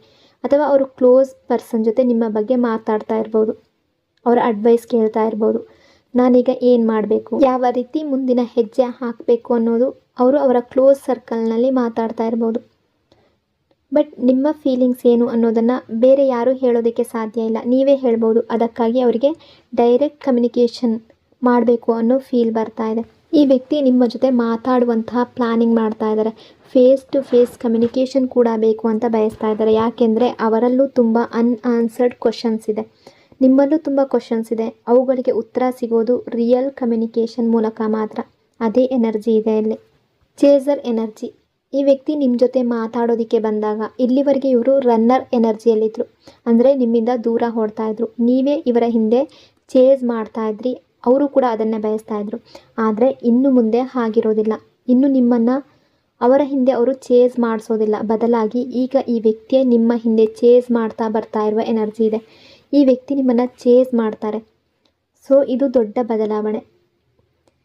ಅಥವಾ ಅವರು ಕ್ಲೋಸ್ ಪರ್ಸನ್ ಜೊತೆ ನಿಮ್ಮ ಬಗ್ಗೆ ಮಾತಾಡ್ತಾ ಇರ್ಬೋದು. ಅವರ ಅಡ್ವೈಸ್ ಕೇಳ್ತಾ ಇರ್ಬೋದು. ನಾನೀಗ ಏನು ಮಾಡಬೇಕು, ಯಾವ ರೀತಿ ಮುಂದಿನ ಹೆಜ್ಜೆ ಹಾಕಬೇಕು ಅನ್ನೋದು ಅವರು ಅವರ ಕ್ಲೋಸ್ ಸರ್ಕಲ್ನಲ್ಲಿ ಮಾತಾಡ್ತಾ ಇರ್ಬೋದು. ಬಟ್ ನಿಮ್ಮ ಫೀಲಿಂಗ್ಸ್ ಏನು ಅನ್ನೋದನ್ನು ಬೇರೆ ಯಾರೂ ಹೇಳೋದಕ್ಕೆ ಸಾಧ್ಯ ಇಲ್ಲ, ನೀವೇ ಹೇಳ್ಬೋದು. ಅದಕ್ಕಾಗಿ ಅವರಿಗೆ ಡೈರೆಕ್ಟ್ ಕಮ್ಯುನಿಕೇಷನ್ ಮಾಡಬೇಕು ಅನ್ನೋ ಫೀಲ್ ಬರ್ತಾ ಇದೆ. ಈ ವ್ಯಕ್ತಿ ನಿಮ್ಮ ಜೊತೆ ಮಾತಾಡುವಂತಹ ಪ್ಲಾನಿಂಗ್ ಮಾಡ್ತಾ ಇದ್ದಾರೆ. ಫೇಸ್ ಟು ಫೇಸ್ ಕಮ್ಯುನಿಕೇಷನ್ ಕೂಡ ಬೇಕು ಅಂತ ಬಯಸ್ತಾ ಇದ್ದಾರೆ. ಯಾಕೆಂದರೆ ಅವರಲ್ಲೂ ತುಂಬ ಅನ್ಆನ್ಸರ್ಡ್ ಕ್ವಶನ್ಸ್ ಇದೆ, ನಿಮ್ಮಲ್ಲೂ ತುಂಬ ಕ್ವಶನ್ಸ್ ಇದೆ. ಅವುಗಳಿಗೆ ಉತ್ತರ ಸಿಗೋದು ರಿಯಲ್ ಕಮ್ಯುನಿಕೇಷನ್ ಮೂಲಕ ಮಾತ್ರ. ಅದೇ ಎನರ್ಜಿ ಇದೆ ಇಲ್ಲಿ. Chaser energy. ಈ ವ್ಯಕ್ತಿ ನಿಮ್ಮ ಜೊತೆ ಮಾತಾಡೋದಕ್ಕೆ ಬಂದಾಗ ಇಲ್ಲಿವರೆಗೆ ಇವರು ರನ್ನರ್ ಎನರ್ಜಿಯಲ್ಲಿದ್ದರು. ಅಂದರೆ ನಿಮ್ಮಿಂದ ದೂರ ಓಡ್ತಾ ಇದ್ರು. ನೀವೇ ಇವರ ಹಿಂದೆ ಚೇಸ್ ಮಾಡ್ತಾ ಇದ್ರಿ. ಅವರು ಕೂಡ ಅದನ್ನೇ ಬಯಸ್ತಾ ಇದ್ರು. ಆದರೆ ಇನ್ನು ಮುಂದೆ ಹಾಗಿರೋದಿಲ್ಲ. ಇನ್ನು ನಿಮ್ಮನ್ನು ಅವರ ಹಿಂದೆ ಅವರು ಚೇಸ್ ಮಾಡಿಸೋದಿಲ್ಲ. ಬದಲಾಗಿ ಈಗ ಈ ವ್ಯಕ್ತಿಯೇ ನಿಮ್ಮ ಹಿಂದೆ ಚೇಸ್ ಮಾಡ್ತಾ ಬರ್ತಾ ಇರುವ ಎನರ್ಜಿ ಇದೆ. ಈ ವ್ಯಕ್ತಿ ನಿಮ್ಮನ್ನು ಚೇಸ್ ಮಾಡ್ತಾರೆ. ಸೊ ಇದು ದೊಡ್ಡ ಬದಲಾವಣೆ.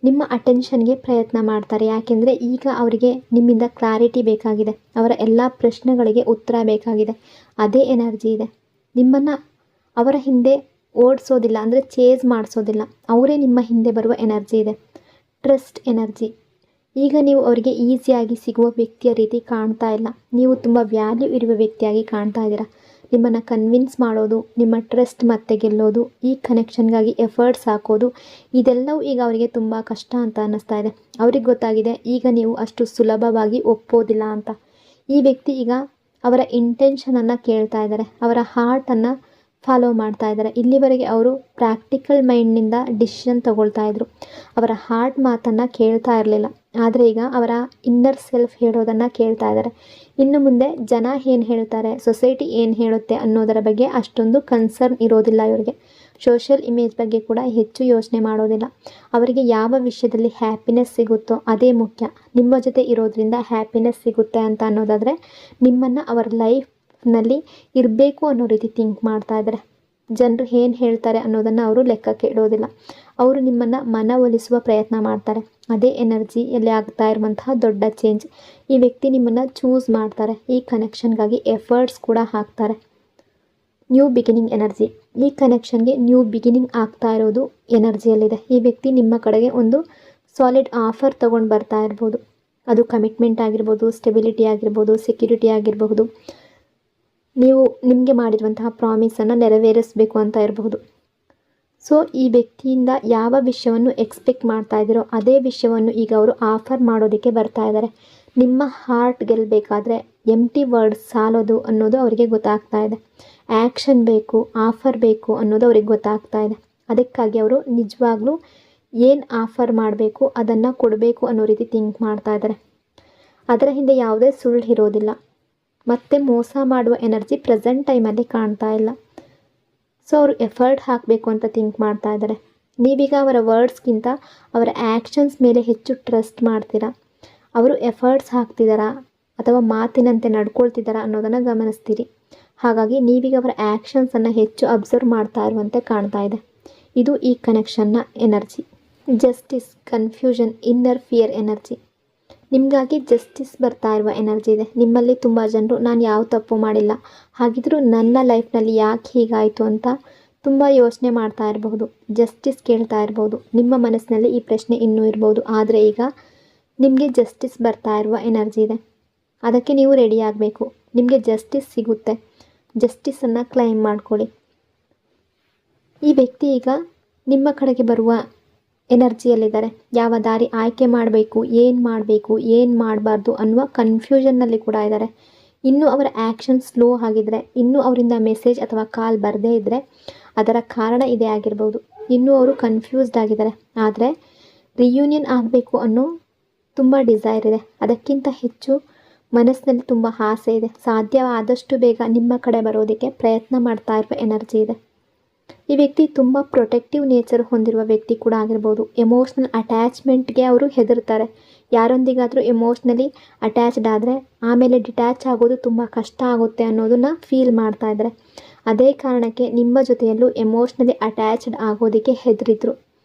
ನಿಮ್ಮ ಅಟೆನ್ಷನ್ಗೆ ಪ್ರಯತ್ನ ಮಾಡ್ತಾರೆ. ಯಾಕೆಂದರೆ ಈಗ ಅವರಿಗೆ ನಿಮ್ಮಿಂದ ಕ್ಲಾರಿಟಿ ಬೇಕಾಗಿದೆ. ಅವರ ಎಲ್ಲ ಪ್ರಶ್ನೆಗಳಿಗೆ ಉತ್ತರ ಬೇಕಾಗಿದೆ. ಅದೇ ಎನರ್ಜಿ ಇದೆ. ನಿಮ್ಮನ್ನು ಅವರ ಹಿಂದೆ ಓಡಿಸೋದಿಲ್ಲ, ಅಂದರೆ ಚೇಸ್ ಮಾಡಿಸೋದಿಲ್ಲ. ಅವರೇ ನಿಮ್ಮ ಹಿಂದೆ ಬರುವ ಎನರ್ಜಿ ಇದೆ. Trust energy. ಈಗ ನೀವು ಅವರಿಗೆ ಈಸಿಯಾಗಿ ಸಿಗುವ ವ್ಯಕ್ತಿಯ ರೀತಿ ಕಾಣ್ತಾ ಇಲ್ಲ. ನೀವು ತುಂಬ ವ್ಯಾಲ್ಯೂ ಇರುವ ವ್ಯಕ್ತಿಯಾಗಿ ಕಾಣ್ತಾ ಇದ್ದೀರಾ. ನಿಮ್ಮನ್ನು ಕನ್ವಿನ್ಸ್ ಮಾಡೋದು, ನಿಮ್ಮ ಟ್ರಸ್ಟ್ ಮತ್ತೆ ಗೆಲ್ಲೋದು, ಈ ಕನೆಕ್ಷನ್ಗಾಗಿ ಎಫರ್ಟ್ಸ್ ಹಾಕೋದು, ಇದೆಲ್ಲವೂ ಈಗ ಅವರಿಗೆ ತುಂಬ ಕಷ್ಟ ಅಂತ ಅನ್ನಿಸ್ತಾ ಇದೆ. ಅವ್ರಿಗೆ ಗೊತ್ತಾಗಿದೆ ಈಗ ನೀವು ಅಷ್ಟು ಸುಲಭವಾಗಿ ಒಪ್ಪೋದಿಲ್ಲ ಅಂತ. ಈ ವ್ಯಕ್ತಿ ಈಗ ಅವರ ಇಂಟೆನ್ಷನನ್ನು ಕೇಳ್ತಾ ಇದ್ದಾರೆ. ಅವರ ಹಾರ್ಟನ್ನು ಫಾಲೋ ಮಾಡ್ತಾ ಇದ್ದಾರೆ. ಇಲ್ಲಿವರೆಗೆ ಅವರು ಪ್ರಾಕ್ಟಿಕಲ್ ಮೈಂಡ್ನಿಂದ ಡಿಸಿಷನ್ ತಗೊಳ್ತಾ ಇದ್ರು. ಅವರ ಹಾರ್ಟ್ ಮಾತನ್ನು ಕೇಳ್ತಾ ಇರಲಿಲ್ಲ. ಆದರೆ ಈಗ ಅವರ ಇನ್ನರ್ ಸೆಲ್ಫ್ ಹೇಳೋದನ್ನು ಕೇಳ್ತಾ ಇದ್ದಾರೆ. ಇನ್ನು ಮುಂದೆ ಜನ ಏನು ಹೇಳ್ತಾರೆ, ಸೊಸೈಟಿ ಏನು ಹೇಳುತ್ತೆ ಅನ್ನೋದರ ಬಗ್ಗೆ ಅಷ್ಟೊಂದು ಕನ್ಸರ್ನ್ ಇರೋದಿಲ್ಲ ಇವರಿಗೆ. ಸೋಷಿಯಲ್ ಇಮೇಜ್ ಬಗ್ಗೆ ಕೂಡ ಹೆಚ್ಚು ಯೋಚನೆ ಮಾಡೋದಿಲ್ಲ. ಅವರಿಗೆ ಯಾವ ವಿಷಯದಲ್ಲಿ ಹ್ಯಾಪಿನೆಸ್ ಸಿಗುತ್ತೋ ಅದೇ ಮುಖ್ಯ. ನಿಮ್ಮ ಜೊತೆ ಇರೋದ್ರಿಂದ ಹ್ಯಾಪಿನೆಸ್ ಸಿಗುತ್ತೆ ಅಂತ ಅನ್ನೋದಾದರೆ ನಿಮ್ಮನ್ನು ಅವರ ಲೈಫ್ನಲ್ಲಿ ಇರಬೇಕು ಅನ್ನೋ ರೀತಿ ಥಿಂಕ್ ಮಾಡ್ತಾ ಇದ್ದಾರೆ. ಜನರು ಏನು ಹೇಳ್ತಾರೆ ಅನ್ನೋದನ್ನು ಅವರು ಲೆಕ್ಕಕ್ಕೆ ಇಡೋದಿಲ್ಲ. ಅವರು ನಿಮ್ಮನ್ನು ಮನವೊಲಿಸುವ ಪ್ರಯತ್ನ ಮಾಡ್ತಾರೆ. ಅದೇ ಎನರ್ಜಿಯಲ್ಲಿ ಆಗ್ತಾ ಇರುವಂತಹ ದೊಡ್ಡ ಚೇಂಜ್. ಈ ವ್ಯಕ್ತಿ ನಿಮ್ಮನ್ನು ಚೂಸ್ ಮಾಡ್ತಾರೆ. ಈ ಕನೆಕ್ಷನ್ಗಾಗಿ ಎಫರ್ಟ್ಸ್ ಕೂಡ ಹಾಕ್ತಾರೆ. New beginning energy. ಈ ಕನೆಕ್ಷನ್ಗೆ ನ್ಯೂ ಬಿಗಿನಿಂಗ್ ಆಗ್ತಾ ಇರೋದು ಎನರ್ಜಿಯಲ್ಲಿದೆ. ಈ ವ್ಯಕ್ತಿ ನಿಮ್ಮ ಕಡೆಗೆ ಒಂದು ಸಾಲಿಡ್ ಆಫರ್ ತೊಗೊಂಡು ಬರ್ತಾ ಇರ್ಬೋದು. ಅದು ಕಮಿಟ್ಮೆಂಟ್ ಆಗಿರ್ಬೋದು, ಸ್ಟೆಬಿಲಿಟಿ ಆಗಿರ್ಬೋದು, ಸೆಕ್ಯೂರಿಟಿ ಆಗಿರಬಹುದು. ನೀವು ನಿಮಗೆ ಮಾಡಿರುವಂತಹ ಪ್ರಾಮಿಸನ್ನು ನೆರವೇರಿಸಬೇಕು ಅಂತ ಇರಬಹುದು. ಸೊ ಈ ವ್ಯಕ್ತಿಯಿಂದ ಯಾವ ವಿಷಯವನ್ನು ಎಕ್ಸ್ಪೆಕ್ಟ್ ಮಾಡ್ತಾ ಇದ್ದೀರೋ ಅದೇ ವಿಷಯವನ್ನು ಈಗ ಅವರು ಆಫರ್ ಮಾಡೋದಕ್ಕೆ ಬರ್ತಾ ಇದ್ದಾರೆ. ನಿಮ್ಮ ಹಾರ್ಟ್ ಗೆಲ್ಲಬೇಕಾದ್ರೆ ಎಂಟಿ ವರ್ಡ್ಸ್ ಸಾಲೋದು ಅನ್ನೋದು ಅವರಿಗೆ ಗೊತ್ತಾಗ್ತಾ ಇದೆ. ಆ್ಯಕ್ಷನ್ ಬೇಕು, ಆಫರ್ ಬೇಕು ಅನ್ನೋದು ಅವ್ರಿಗೆ ಗೊತ್ತಾಗ್ತಾ ಇದೆ. ಅದಕ್ಕಾಗಿ ಅವರು ನಿಜವಾಗ್ಲೂ ಏನು ಆಫರ್ ಮಾಡಬೇಕು ಅದನ್ನು ಕೊಡಬೇಕು ಅನ್ನೋ ರೀತಿ ಥಿಂಕ್ ಮಾಡ್ತಾ ಇದ್ದಾರೆ. ಅದರ ಹಿಂದೆ ಯಾವುದೇ ಸುಳ್ಳು ಇರೋದಿಲ್ಲ. ಮತ್ತು ಮೋಸ ಮಾಡುವ ಎನರ್ಜಿ ಪ್ರೆಸೆಂಟ್ ಟೈಮಲ್ಲಿ ಕಾಣ್ತಾ ಇಲ್ಲ. ಸೊ ಅವರು ಎಫರ್ಟ್ ಹಾಕಬೇಕು ಅಂತ ಥಿಂಕ್ ಮಾಡ್ತಾ ಇದ್ದಾರೆ. ನೀವೀಗ ಅವರ ವರ್ಡ್ಸ್ಗಿಂತ ಅವರ ಆ್ಯಕ್ಷನ್ಸ್ ಮೇಲೆ ಹೆಚ್ಚು ಟ್ರಸ್ಟ್ ಮಾಡ್ತೀರಾ. ಅವರು ಎಫರ್ಟ್ಸ್ ಹಾಕ್ತಿದ್ದಾರಾ ಅಥವಾ ಮಾತಿನಂತೆ ನಡ್ಕೊಳ್ತಿದ್ದಾರಾ ಅನ್ನೋದನ್ನು ಗಮನಿಸ್ತೀರಿ. ಹಾಗಾಗಿ ನೀವೀಗ ಅವರ ಆ್ಯಕ್ಷನ್ಸನ್ನು ಹೆಚ್ಚು ಅಬ್ಸರ್ವ್ ಮಾಡ್ತಾ ಇರುವಂತೆ ಕಾಣ್ತಾ ಇದೆ. ಇದು ಈ ಕನೆಕ್ಷನ್ನ energy. Justice, confusion, inner fear energy. ನಿಮಗಾಗಿ ಜಸ್ಟಿಸ್ ಬರ್ತಾ ಇರುವ ಎನರ್ಜಿ ಇದೆ. ನಿಮ್ಮಲ್ಲಿ ತುಂಬ ಜನರು ನಾನು ಯಾವ ತಪ್ಪು ಮಾಡಿಲ್ಲ, ಹಾಗಿದ್ರೂ ನನ್ನ ಲೈಫ್ನಲ್ಲಿ ಯಾಕೆ ಹೀಗಾಯಿತು ಅಂತ ತುಂಬ ಯೋಚನೆ ಮಾಡ್ತಾ ಇರಬಹುದು. ಜಸ್ಟಿಸ್ ಕೇಳ್ತಾ ಇರ್ಬೋದು. ನಿಮ್ಮ ಮನಸ್ಸಿನಲ್ಲಿ ಈ ಪ್ರಶ್ನೆ ಇನ್ನೂ ಇರ್ಬೋದು. ಆದರೆ ಈಗ ನಿಮಗೆ ಜಸ್ಟಿಸ್ ಬರ್ತಾ ಇರುವ ಎನರ್ಜಿ ಇದೆ. ಅದಕ್ಕೆ ನೀವು ರೆಡಿ ಆಗಬೇಕು. ನಿಮಗೆ ಜಸ್ಟಿಸ್ ಸಿಗುತ್ತೆ. ಜಸ್ಟಿಸನ್ನು ಕ್ಲೈಮ್ ಮಾಡ್ಕೊಳ್ಳಿ. ಈ ವ್ಯಕ್ತಿ ಈಗ ನಿಮ್ಮ ಕಡೆಗೆ ಬರುವ ಎನರ್ಜಿಯಲ್ಲಿದ್ದಾರೆ. ಯಾವ ದಾರಿ ಆಯ್ಕೆ ಮಾಡಬೇಕು, ಏನು ಮಾಡಬೇಕು, ಏನು ಮಾಡಬಾರ್ದು ಅನ್ನುವ ಕನ್ಫ್ಯೂಷನ್ನಲ್ಲಿ ಕೂಡ ಇದ್ದಾರೆ. ಇನ್ನೂ ಅವರ ಆ್ಯಕ್ಷನ್ ಸ್ಲೋ ಆಗಿದ್ದರೆ, ಇನ್ನೂ ಅವರಿಂದ ಮೆಸೇಜ್ ಅಥವಾ ಕಾಲ್ ಬರದೇ ಇದ್ದರೆ ಅದರ ಕಾರಣ ಇದೇ ಆಗಿರ್ಬೋದು. ಇನ್ನೂ ಅವರು ಕನ್ಫ್ಯೂಸ್ಡ್ ಆಗಿದ್ದಾರೆ. ಆದರೆ ರಿಯೂನಿಯನ್ ಆಗಬೇಕು ಅನ್ನೋ ತುಂಬ ಡಿಸೈರ್ ಇದೆ. ಅದಕ್ಕಿಂತ ಹೆಚ್ಚು ಮನಸ್ಸಿನಲ್ಲಿ ತುಂಬ ಆಸೆ ಇದೆ. ಸಾಧ್ಯವಾದಷ್ಟು ಬೇಗ ನಿಮ್ಮ ಕಡೆ ಬರೋದಕ್ಕೆ ಪ್ರಯತ್ನ ಮಾಡ್ತಾ ಇರುವ ಎನರ್ಜಿ ಇದೆ. ಈ ವ್ಯಕ್ತಿ ತುಂಬ ಪ್ರೊಟೆಕ್ಟಿವ್ ನೇಚರ್ ಹೊಂದಿರುವ ವ್ಯಕ್ತಿ ಕೂಡ ಆಗಿರ್ಬೋದು. ಎಮೋಷ್ನಲ್ ಅಟ್ಯಾಚ್ಮೆಂಟ್ಗೆ ಅವರು ಹೆದರ್ತಾರೆ. ಯಾರೊಂದಿಗಾದರೂ ಎಮೋಷ್ನಲಿ ಅಟ್ಯಾಚ್ಡ್ ಆದರೆ ಆಮೇಲೆ ಡಿಟ್ಯಾಚ್ ಆಗೋದು ತುಂಬ ಕಷ್ಟ ಆಗುತ್ತೆ ಅನ್ನೋದನ್ನು ಫೀಲ್ ಮಾಡ್ತಾ ಇದ್ದಾರೆ. ಅದೇ ಕಾರಣಕ್ಕೆ ನಿಮ್ಮ ಜೊತೆಯಲ್ಲೂ ಎಮೋಷ್ನಲಿ ಅಟ್ಯಾಚ್ಡ್ ಆಗೋದಕ್ಕೆ ಹೆದರಿದ್ರು.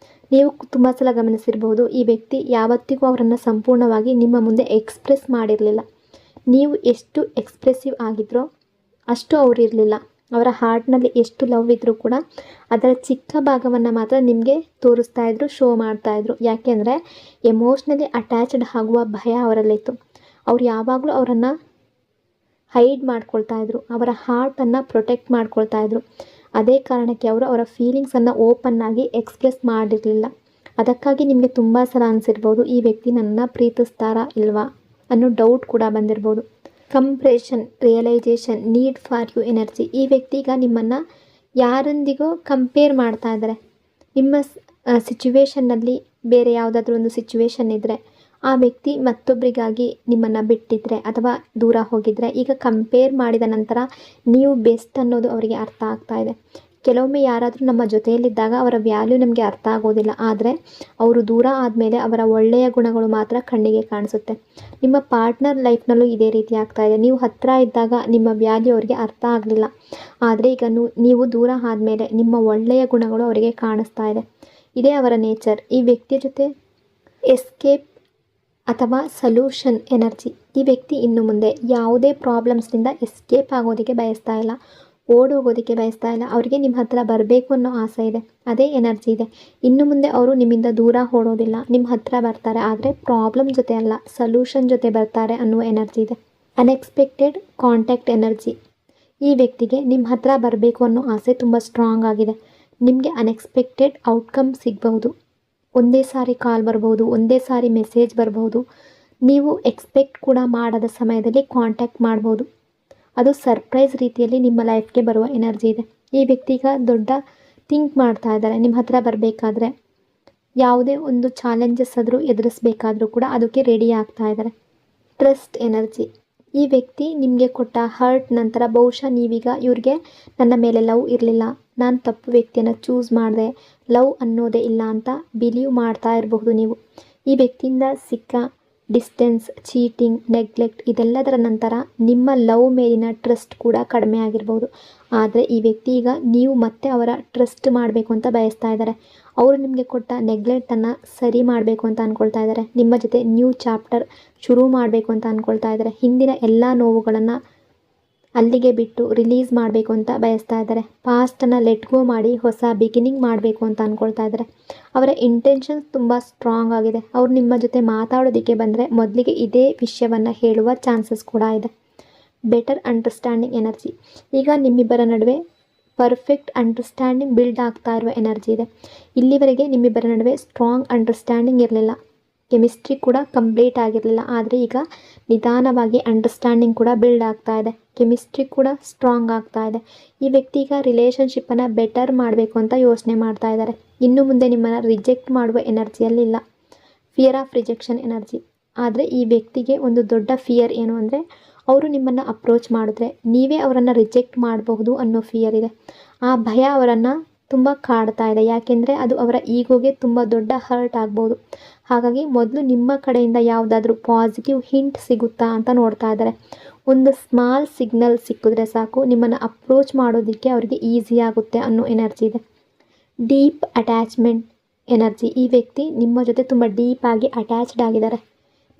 ನೀವು ತುಂಬ ಸಲ ಗಮನಿಸಿರ್ಬೋದು, ಈ ವ್ಯಕ್ತಿ ಯಾವತ್ತಿಗೂ ಅವರನ್ನು ಸಂಪೂರ್ಣವಾಗಿ ನಿಮ್ಮ ಮುಂದೆ ಎಕ್ಸ್ಪ್ರೆಸ್ ಮಾಡಿರಲಿಲ್ಲ. ನೀವು ಎಷ್ಟು ಎಕ್ಸ್ಪ್ರೆಸಿವ್ ಆಗಿದ್ರೋ ಅಷ್ಟು ಅವರಿರಲಿಲ್ಲ. ಅವರ ಹಾರ್ಟ್ನಲ್ಲಿ ಎಷ್ಟು ಲವ್ ಇದ್ದರೂ ಕೂಡ ಅದರ ಚಿಕ್ಕ ಭಾಗವನ್ನು ಮಾತ್ರ ನಿಮಗೆ ತೋರಿಸ್ತಾ ಇದ್ರು, ಶೋ ಮಾಡ್ತಾಯಿದ್ರು. ಯಾಕೆಂದರೆ ಎಮೋಷ್ನಲಿ ಅಟ್ಯಾಚ್ಡ್ ಆಗುವ ಭಯ ಅವರಲ್ಲಿತ್ತು. ಅವ್ರು ಯಾವಾಗಲೂ ಅವರನ್ನು ಹೈಡ್ ಮಾಡ್ಕೊಳ್ತಾ ಇದ್ರು, ಅವರ ಹಾರ್ಟನ್ನು ಪ್ರೊಟೆಕ್ಟ್ ಮಾಡ್ಕೊಳ್ತಾ ಇದ್ರು. ಅದೇ ಕಾರಣಕ್ಕೆ ಅವರು ಅವರ ಫೀಲಿಂಗ್ಸನ್ನು ಓಪನ್ ಆಗಿ ಎಕ್ಸ್ಪ್ರೆಸ್ ಮಾಡಿರಲಿಲ್ಲ. ಅದಕ್ಕಾಗಿ ನಿಮಗೆ ತುಂಬ ಸಲ ಅನಿಸಿರ್ಬೋದು, ಈ ವ್ಯಕ್ತಿ ನನ್ನನ್ನು ಪ್ರೀತಿಸ್ತಾರಾ ಇಲ್ವಾ ಅನ್ನೋ ಡೌಟ್ ಕೂಡ ಬಂದಿರ್ಬೋದು. Compression, realisation, need for you energy. ಈ ವ್ಯಕ್ತಿ ಈಗ ನಿಮ್ಮನ್ನು ಯಾರೊಂದಿಗೋ ಕಂಪೇರ್ ಮಾಡ್ತಾ ಇದ್ದಾರೆ. ನಿಮ್ಮ ಸಿಚುವೇಷನ್ನಲ್ಲಿ ಬೇರೆ ಯಾವುದಾದ್ರೂ ಒಂದು ಸಿಚುವೇಶನ್ ಇದ್ದರೆ, ಆ ವ್ಯಕ್ತಿ ಮತ್ತೊಬ್ಬರಿಗಾಗಿ ನಿಮ್ಮನ್ನು ಬಿಟ್ಟಿದ್ರೆ ಅಥವಾ ದೂರ ಹೋಗಿದ್ರೆ, ಈಗ ಕಂಪೇರ್ ಮಾಡಿದ ನಂತರ ನೀವು ಬೆಸ್ಟ್ ಅನ್ನೋದು ಅವರಿಗೆ ಅರ್ಥ ಆಗ್ತಾ ಇದೆ. ಕೆಲವೊಮ್ಮೆ ಯಾರಾದರೂ ನಮ್ಮ ಜೊತೆಯಲ್ಲಿದ್ದಾಗ ಅವರ ವ್ಯಾಲ್ಯೂ ನಮಗೆ ಅರ್ಥ ಆಗೋದಿಲ್ಲ. ಆದರೆ ಅವರು ದೂರ ಆದಮೇಲೆ ಅವರ ಒಳ್ಳೆಯ ಗುಣಗಳು ಮಾತ್ರ ಕಣ್ಣಿಗೆ ಕಾಣಿಸುತ್ತೆ. ನಿಮ್ಮ ಪಾರ್ಟ್ನರ್ ಲೈಫ್ನಲ್ಲೂ ಇದೇ ರೀತಿ ಆಗ್ತಾ ಇದೆ. ನೀವು ಹತ್ತಿರ ಇದ್ದಾಗ ನಿಮ್ಮ ವ್ಯಾಲ್ಯೂ ಅವರಿಗೆ ಅರ್ಥ ಆಗಲಿಲ್ಲ. ಆದರೆ ಈಗ ನೀವು ದೂರ ಆದಮೇಲೆ ನಿಮ್ಮ ಒಳ್ಳೆಯ ಗುಣಗಳು ಅವರಿಗೆ ಕಾಣಿಸ್ತಾ ಇದೆ. ಇದೇ ಅವರ ನೇಚರ್. ಈ ವ್ಯಕ್ತಿಯ ಜೊತೆ ಎಸ್ಕೇಪ್ ಅಥವಾ ಸೊಲ್ಯೂಷನ್ ಎನರ್ಜಿ. ಈ ವ್ಯಕ್ತಿ ಇನ್ನು ಮುಂದೆ ಯಾವುದೇ ಪ್ರಾಬ್ಲಮ್ಸ್ನಿಂದ ಎಸ್ಕೇಪ್ ಆಗೋದಕ್ಕೆ ಬಯಸ್ತಾ ಇಲ್ಲ, ಓಡೋಗೋದಕ್ಕೆ ಬಯಸ್ತಾ ಇಲ್ಲ. ಅವರಿಗೆ ನಿಮ್ಮ ಹತ್ರ ಬರಬೇಕು ಅನ್ನೋ ಆಸೆ ಇದೆ. ಅದೇ ಎನರ್ಜಿ ಇದೆ. ಇನ್ನು ಮುಂದೆ ಅವರು ನಿಮ್ಮಿಂದ ದೂರ ಓಡೋದಿಲ್ಲ, ನಿಮ್ಮ ಹತ್ರ ಬರ್ತಾರೆ. ಆದರೆ ಪ್ರಾಬ್ಲಮ್ ಜೊತೆ ಅಲ್ಲ, ಸೊಲ್ಯೂಷನ್ ಜೊತೆ ಬರ್ತಾರೆ ಅನ್ನುವ ಎನರ್ಜಿ ಇದೆ. Unexpected contact energy. ಈ ವ್ಯಕ್ತಿಗೆ ನಿಮ್ಮ ಹತ್ರ ಬರಬೇಕು ಅನ್ನೋ ಆಸೆ ತುಂಬ ಸ್ಟ್ರಾಂಗ್ ಆಗಿದೆ. ನಿಮಗೆ ಅನ್ಎಕ್ಸ್ಪೆಕ್ಟೆಡ್ ಔಟ್ಕಮ್ ಸಿಗಬಹುದು. ಒಂದೇ ಸಾರಿ ಕಾಲ್ ಬರ್ಬೋದು, ಒಂದೇ ಸಾರಿ ಮೆಸೇಜ್ ಬರ್ಬೋದು. ನೀವು ಎಕ್ಸ್ಪೆಕ್ಟ್ ಕೂಡ ಮಾಡದ ಸಮಯದಲ್ಲಿ ಕಾಂಟ್ಯಾಕ್ಟ್ ಮಾಡ್ಬೋದು. ಅದು ಸರ್ಪ್ರೈಸ್ ರೀತಿಯಲ್ಲಿ ನಿಮ್ಮ ಲೈಫ್ಗೆ ಬರುವ ಎನರ್ಜಿ ಇದೆ. ಈ ವ್ಯಕ್ತಿ ಈಗ ದೊಡ್ಡ ಥಿಂಕ್ ಮಾಡ್ತಾ ಇದ್ದಾರೆ. ನಿಮ್ಮ ಹತ್ರ ಬರಬೇಕಾದ್ರೆ ಯಾವುದೇ ಒಂದು ಚಾಲೆಂಜಸ್ ಆದರೂ ಎದುರಿಸಬೇಕಾದ್ರೂ ಕೂಡ ಅದಕ್ಕೆ ರೆಡಿ ಆಗ್ತಾ ಇದ್ದಾರೆ. Trust energy. ಈ ವ್ಯಕ್ತಿ ನಿಮಗೆ ಕೊಟ್ಟ ಹರ್ಟ್ ನಂತರ ಬಹುಶಃ ನೀವೀಗ ಇವ್ರಿಗೆ ನನ್ನ ಮೇಲೆ ಲವ್ ಇರಲಿಲ್ಲ, ನಾನು ತಪ್ಪು ವ್ಯಕ್ತಿಯನ್ನು ಚೂಸ್ ಮಾಡಿದೆ, ಲವ್ ಅನ್ನೋದೇ ಇಲ್ಲ ಅಂತ ಬಿಲೀವ್ ಮಾಡ್ತಾ ಇರಬಹುದು ನೀವು. ಈ ವ್ಯಕ್ತಿಯಿಂದ ಸಿಕ್ಕ ಡಿಸ್ಟೆನ್ಸ್, ಚೀಟಿಂಗ್, ನೆಗ್ಲೆಕ್ಟ್ ಇದೆಲ್ಲದರ ನಂತರ ನಿಮ್ಮ ಲವ್ ಮೇಲಿನ ಟ್ರಸ್ಟ್ ಕೂಡ ಕಡಿಮೆ ಆಗಿರ್ಬೋದು. ಆದರೆ ಈ ವ್ಯಕ್ತಿ ಈಗ ನೀವು ಮತ್ತೆ ಅವರ ಟ್ರಸ್ಟ್ ಮಾಡಬೇಕು ಅಂತ ಬಯಸ್ತಾ ಇದ್ದಾರೆ. ಅವರು ನಿಮಗೆ ಕೊಟ್ಟ ನೆಗ್ಲೆಕ್ಟನ್ನು ಸರಿ ಮಾಡಬೇಕು ಅಂತ ಅಂದ್ಕೊಳ್ತಾ ಇದ್ದಾರೆ. ನಿಮ್ಮ ಜೊತೆ ನ್ಯೂ ಚಾಪ್ಟರ್ ಶುರು ಮಾಡಬೇಕು ಅಂತ ಅಂದ್ಕೊಳ್ತಾ ಇದ್ದಾರೆ. ಹಿಂದಿನ ಎಲ್ಲ ನೋವುಗಳನ್ನು ಅಲ್ಲಿಗೆ ಬಿಟ್ಟು ರಿಲೀಸ್ ಮಾಡಬೇಕು ಅಂತ ಬಯಸ್ತಾ ಇದ್ದಾರೆ. ಪಾಸ್ಟನ್ನು ಲೆಟ್ ಗೋ ಮಾಡಿ ಹೊಸ ಬಿಗಿನಿಂಗ್ ಮಾಡಬೇಕು ಅಂತ ಅಂದ್ಕೊಳ್ತಾ ಇದ್ದಾರೆ. ಅವರ ಇಂಟೆನ್ಷನ್ಸ್ ತುಂಬ ಸ್ಟ್ರಾಂಗ್ ಆಗಿದೆ. ಅವರು ನಿಮ್ಮ ಜೊತೆ ಮಾತಾಡೋದಕ್ಕೆ ಬಂದರೆ ಮೊದಲಿಗೆ ಇದೇ ವಿಷಯವನ್ನು ಹೇಳುವ ಚಾನ್ಸಸ್ ಕೂಡ ಇದೆ. Better understanding energy. ಈಗ ನಿಮ್ಮಿಬ್ಬರ ನಡುವೆ ಪರ್ಫೆಕ್ಟ್ ಅಂಡರ್ಸ್ಟ್ಯಾಂಡಿಂಗ್ ಬಿಲ್ಡ್ ಆಗ್ತಾ ಇರುವ ಎನರ್ಜಿ ಇದೆ. ಇಲ್ಲಿವರೆಗೆ ನಿಮ್ಮಿಬ್ಬರ ನಡುವೆ ಸ್ಟ್ರಾಂಗ್ ಅಂಡರ್ಸ್ಟ್ಯಾಂಡಿಂಗ್ ಇರಲಿಲ್ಲ, ಕೆಮಿಸ್ಟ್ರಿ ಕೂಡ ಕಂಪ್ಲೀಟ್ ಆಗಿರಲಿಲ್ಲ. ಆದರೆ ಈಗ ನಿಧಾನವಾಗಿ ಅಂಡರ್ಸ್ಟ್ಯಾಂಡಿಂಗ್ ಕೂಡ ಬಿಲ್ಡ್ ಆಗ್ತಾ ಇದೆ, ಕೆಮಿಸ್ಟ್ರಿ ಕೂಡ ಸ್ಟ್ರಾಂಗ್ ಆಗ್ತಾ ಇದೆ. ಈ ವ್ಯಕ್ತಿ ಈಗ ರಿಲೇಷನ್ಶಿಪ್ಪನ್ನು ಬೆಟರ್ ಮಾಡಬೇಕು ಅಂತ ಯೋಚನೆ ಮಾಡ್ತಾ ಇದ್ದಾರೆ. ಇನ್ನು ಮುಂದೆ ನಿಮ್ಮನ್ನು ರಿಜೆಕ್ಟ್ ಮಾಡುವ ಎನರ್ಜಿಯಲ್ಲಿಲ್ಲ. Fear of rejection energy. ಆದರೆ ಈ ವ್ಯಕ್ತಿಗೆ ಒಂದು ದೊಡ್ಡ ಫಿಯರ್ ಏನು ಅಂದರೆ, ಅವರು ನಿಮ್ಮನ್ನು ಅಪ್ರೋಚ್ ಮಾಡಿದ್ರೆ ನೀವೇ ಅವರನ್ನು ರಿಜೆಕ್ಟ್ ಮಾಡಬಹುದು ಅನ್ನೋ ಫಿಯರ್ ಇದೆ. ಆ ಭಯ ಅವರನ್ನು ತುಂಬ ಕಾಡ್ತಾ ಇದೆ. ಯಾಕೆಂದರೆ ಅದು ಅವರ ಈಗೋಗೆ ತುಂಬ ದೊಡ್ಡ ಹರ್ಟ್ ಆಗ್ಬೋದು. ಹಾಗಾಗಿ ಮೊದಲು ನಿಮ್ಮ ಕಡೆಯಿಂದ ಯಾವುದಾದ್ರೂ ಪಾಸಿಟಿವ್ ಹಿಂಟ್ ಸಿಗುತ್ತಾ ಅಂತ ನೋಡ್ತಾ ಇದ್ದಾರೆ. ಒಂದು ಸ್ಮಾಲ್ ಸಿಗ್ನಲ್ ಸಿಕ್ಕಿದ್ರೆ ಸಾಕು, ನಿಮ್ಮನ್ನು ಅಪ್ರೋಚ್ ಮಾಡೋದಕ್ಕೆ ಅವರಿಗೆ ಈಸಿ ಆಗುತ್ತೆ ಅನ್ನೋ ಎನರ್ಜಿ ಇದೆ. Deep attachment energy. ಈ ವ್ಯಕ್ತಿ ನಿಮ್ಮ ಜೊತೆ ತುಂಬ ಡೀಪಾಗಿ ಅಟ್ಯಾಚ್ಡ್ ಆಗಿದ್ದಾರೆ.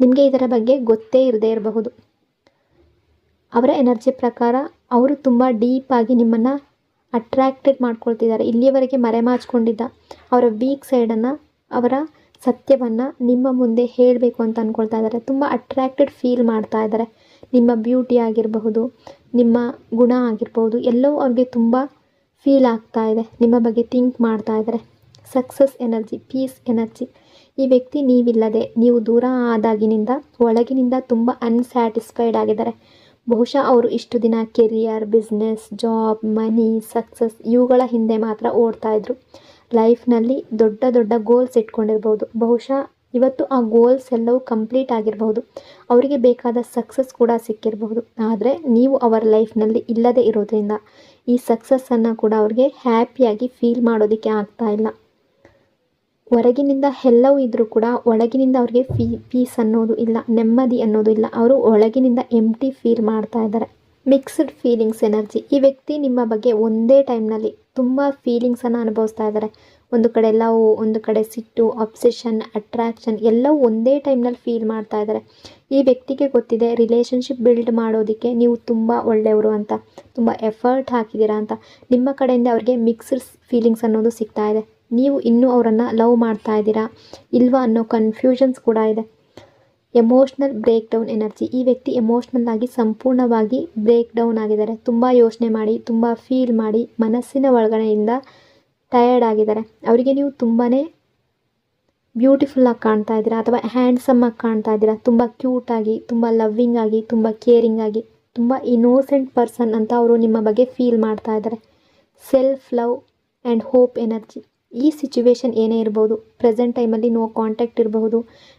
ನಿಮಗೆ ಇದರ ಬಗ್ಗೆ ಗೊತ್ತೇ ಇರದೇ ಇರಬಹುದು. ಅವರ ಎನರ್ಜಿ ಪ್ರಕಾರ ಅವರು ತುಂಬ ಡೀಪಾಗಿ ನಿಮ್ಮನ್ನು ಅಟ್ರ್ಯಾಕ್ಟೆಡ್ ಮಾಡ್ಕೊಳ್ತಿದ್ದಾರೆ. ಇಲ್ಲಿಯವರೆಗೆ ಮರೆಮಾಚಿಕೊಂಡಿದ್ದ ಅವರ ವೀಕ್ ಸೈಡನ್ನು, ಅವರ ಸತ್ಯವನ್ನು ನಿಮ್ಮ ಮುಂದೆ ಹೇಳಬೇಕು ಅಂತ ಅಂದ್ಕೊಳ್ತಾ ಇದ್ದಾರೆ. ತುಂಬ ಅಟ್ರ್ಯಾಕ್ಟೆಡ್ ಫೀಲ್ ಮಾಡ್ತಾ ಇದ್ದಾರೆ. ನಿಮ್ಮ ಬ್ಯೂಟಿ ಆಗಿರಬಹುದು, ನಿಮ್ಮ ಗುಣ ಆಗಿರ್ಬೋದು, ಎಲ್ಲವೂ ಅವ್ರಿಗೆ ತುಂಬ ಫೀಲ್ ಆಗ್ತಾ ಇದೆ. ನಿಮ್ಮ ಬಗ್ಗೆ ಥಿಂಕ್ ಮಾಡ್ತಾ ಇದ್ದಾರೆ. Success energy, peace energy. ಈ ವ್ಯಕ್ತಿ ನೀವಿಲ್ಲದೆ, ನೀವು ದೂರ ಆದಾಗಿನಿಂದ ಒಳಗಿನಿಂದ ತುಂಬ ಅನ್ಸ್ಯಾಟಿಸ್ಫೈಡ್ ಆಗಿದ್ದಾರೆ. ಬಹುಶಃ ಅವರು ಇಷ್ಟು ದಿನ ಕೆರಿಯರ್, ಬಿಸ್ನೆಸ್, ಜಾಬ್, ಮನಿ, ಸಕ್ಸಸ್ ಇವುಗಳ ಹಿಂದೆ ಮಾತ್ರ ಓಡ್ತಾ ಇದ್ರು. ಲೈಫ್ನಲ್ಲಿ ದೊಡ್ಡ ದೊಡ್ಡ ಗೋಲ್ಸ್ ಇಟ್ಕೊಂಡಿರ್ಬೋದು. ಬಹುಶಃ ಇವತ್ತು ಆ ಗೋಲ್ಸ್ ಎಲ್ಲವೂ ಕಂಪ್ಲೀಟ್ ಆಗಿರಬಹುದು. ಅವರಿಗೆ ಬೇಕಾದ ಸಕ್ಸಸ್ ಕೂಡ ಸಿಕ್ಕಿರಬಹುದು. ಆದರೆ ನೀವು ಅವರ ಲೈಫ್ನಲ್ಲಿ ಇಲ್ಲದೆ ಇರೋದ್ರಿಂದ ಈ ಸಕ್ಸಸ್ಸನ್ನು ಕೂಡ ಅವ್ರಿಗೆ ಹ್ಯಾಪಿಯಾಗಿ ಫೀಲ್ ಮಾಡೋದಕ್ಕೆ ಆಗ್ತಾ ಇಲ್ಲ. ಹೊರಗಿನಿಂದ ಎಲ್ಲವೂ ಇದ್ದರೂ ಕೂಡ ಒಳಗಿನಿಂದ ಅವ್ರಿಗೆ ಪೀಸ್ ಅನ್ನೋದು ಇಲ್ಲ, ನೆಮ್ಮದಿ ಅನ್ನೋದು ಇಲ್ಲ. ಅವರು ಒಳಗಿನಿಂದ ಎಂಟಿ ಫೀಲ್ ಮಾಡ್ತಾ ಇದ್ದಾರೆ. Mixed feelings energy. ಈ ವ್ಯಕ್ತಿ ನಿಮ್ಮ ಬಗ್ಗೆ ಒಂದೇ ಟೈಮ್ನಲ್ಲಿ ತುಂಬ ಫೀಲಿಂಗ್ಸನ್ನು ಅನುಭವಿಸ್ತಾ ಇದ್ದಾರೆ. ಒಂದು ಕಡೆ ಲವ್, ಒಂದು ಕಡೆ ಸಿಟ್ಟು, ಅಬ್ಸೆಷನ್, ಅಟ್ರಾಕ್ಷನ್ ಎಲ್ಲವೂ ಒಂದೇ ಟೈಮ್ನಲ್ಲಿ ಫೀಲ್ ಮಾಡ್ತಾ ಇದ್ದಾರೆ. ಈ ವ್ಯಕ್ತಿಗೆ ಗೊತ್ತಿದೆ ರಿಲೇಷನ್ಶಿಪ್ ಬಿಲ್ಡ್ ಮಾಡೋದಕ್ಕೆ ನೀವು ತುಂಬ ಒಳ್ಳೆಯವರು ಅಂತ, ತುಂಬ ಎಫರ್ಟ್ ಹಾಕಿದ್ದೀರಾ ಅಂತ. ನಿಮ್ಮ ಕಡೆಯಿಂದ ಅವ್ರಿಗೆ ಮಿಕ್ಸ್ಡ್ ಫೀಲಿಂಗ್ಸ್ ಅನ್ನೋದು ಸಿಗ್ತಾ ಇದೆ. ನೀವು ಇನ್ನೂ ಅವರನ್ನು ಲವ್ ಮಾಡ್ತಾ ಇದ್ದೀರಾ ಇಲ್ವಾ ಅನ್ನೋ ಕನ್ಫ್ಯೂಷನ್ಸ್ ಕೂಡ ಇದೆ. Emotional breakdown energy. ಈ ವ್ಯಕ್ತಿ ಎಮೋಷ್ನಲ್ ಆಗಿ ಸಂಪೂರ್ಣವಾಗಿ ಬ್ರೇಕ್ ಡೌನ್ ಆಗಿದ್ದಾರೆ. ತುಂಬ ಯೋಚನೆ ಮಾಡಿ, ತುಂಬ ಫೀಲ್ ಮಾಡಿ, ಮನಸ್ಸಿನ ಒಳಗಡೆಯಿಂದ ಟಯರ್ಡ್ ಆಗಿದ್ದಾರೆ. ಅವರಿಗೆ ನೀವು ತುಂಬಾ ಬ್ಯೂಟಿಫುಲ್ಲಾಗಿ ಕಾಣ್ತಾ ಇದ್ದೀರಾ ಅಥವಾ ಹ್ಯಾಂಡ್ಸಮ್ ಆಗಿ ಕಾಣ್ತಾ ಇದ್ದೀರಾ. ತುಂಬ ಕ್ಯೂಟಾಗಿ, ತುಂಬ ಲವ್ವಿಂಗ್ ಆಗಿ, ತುಂಬ ಕೇರಿಂಗ್ ಆಗಿ, ತುಂಬ ಇನ್ನೋಸೆಂಟ್ ಪರ್ಸನ್ ಅಂತ ಅವರು ನಿಮ್ಮ ಬಗ್ಗೆ ಫೀಲ್ ಮಾಡ್ತಾ ಇದ್ದಾರೆ. Self love and hope energy. ಈ ಸಿಚುವೇಶನ್ ಏನೇ ಇರಬಹುದು, ಪ್ರೆಸೆಂಟ್ ಟೈಮಲ್ಲಿ ನೋ ಕಾಂಟ್ಯಾಕ್ಟ್ ಇರಬಹುದು,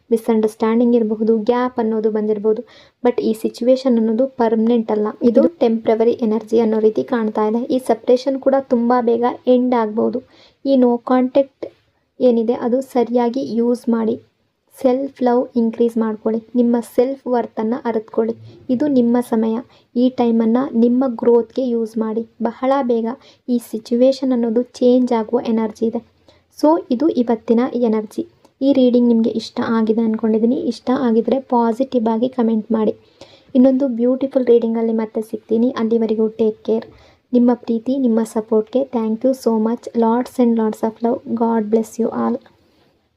ಮಿಸ್ಅಂಡರ್ಸ್ಟ್ಯಾಂಡಿಂಗ್ ಇರಬಹುದು, ಗ್ಯಾಪ್ ಅನ್ನೋದು ಬಂದಿರಬಹುದು. ಬಟ್ ಈ ಸಿಚುವೇಶನ್ ಅನ್ನೋದು ಪರ್ಮನೆಂಟ್ ಅಲ್ಲ, ಇದು ಟೆಂಪ್ರವರಿ ಎನರ್ಜಿ ಅನ್ನೋ ರೀತಿ ಕಾಣ್ತಾ ಇದೆ. ಈ ಸಪ್ರೇಷನ್ ಕೂಡ ತುಂಬ ಬೇಗ ಎಂಡ್ ಆಗ್ಬೋದು. ಈ ನೋ ಕಾಂಟ್ಯಾಕ್ಟ್ ಏನಿದೆ ಅದು ಸರಿಯಾಗಿ ಯೂಸ್ ಮಾಡಿ. ಸೆಲ್ಫ್ ಲವ್ ಇನ್ಕ್ರೀಸ್ ಮಾಡ್ಕೊಳ್ಳಿ. ನಿಮ್ಮ ಸೆಲ್ಫ್ ವರ್ತನ್ನು ಅರಿತ್ಕೊಳ್ಳಿ. ಇದು ನಿಮ್ಮ ಸಮಯ. ಈ ಟೈಮನ್ನು ನಿಮ್ಮ ಗ್ರೋತ್ಗೆ ಯೂಸ್ ಮಾಡಿ. ಬಹಳ ಬೇಗ ಈ ಸಿಚುವೇಶನ್ ಅನ್ನೋದು ಚೇಂಜ್ ಆಗುವ ಎನರ್ಜಿ ಇದೆ. ಸೊ ಇದು ಇವತ್ತಿನ ಎನರ್ಜಿ. ಈ ರೀಡಿಂಗ್ ನಿಮಗೆ ಇಷ್ಟ ಆಗಿದೆ ಅಂದ್ಕೊಂಡಿದ್ದೀನಿ. ಇಷ್ಟ ಆಗಿದರೆ ಪಾಸಿಟಿವ್ ಆಗಿ ಕಮೆಂಟ್ ಮಾಡಿ. ಇನ್ನೊಂದು ಬ್ಯೂಟಿಫುಲ್ ರೀಡಿಂಗಲ್ಲಿ ಮತ್ತೆ ಸಿಗ್ತೀನಿ. ಅಲ್ಲಿವರೆಗೂ ಟೇಕ್ ಕೇರ್. ನಿಮ್ಮ ಪ್ರೀತಿ, ನಿಮ್ಮ ಸಪೋರ್ಟ್ಗೆ thank you so much. Lots and lots of love. God bless you all.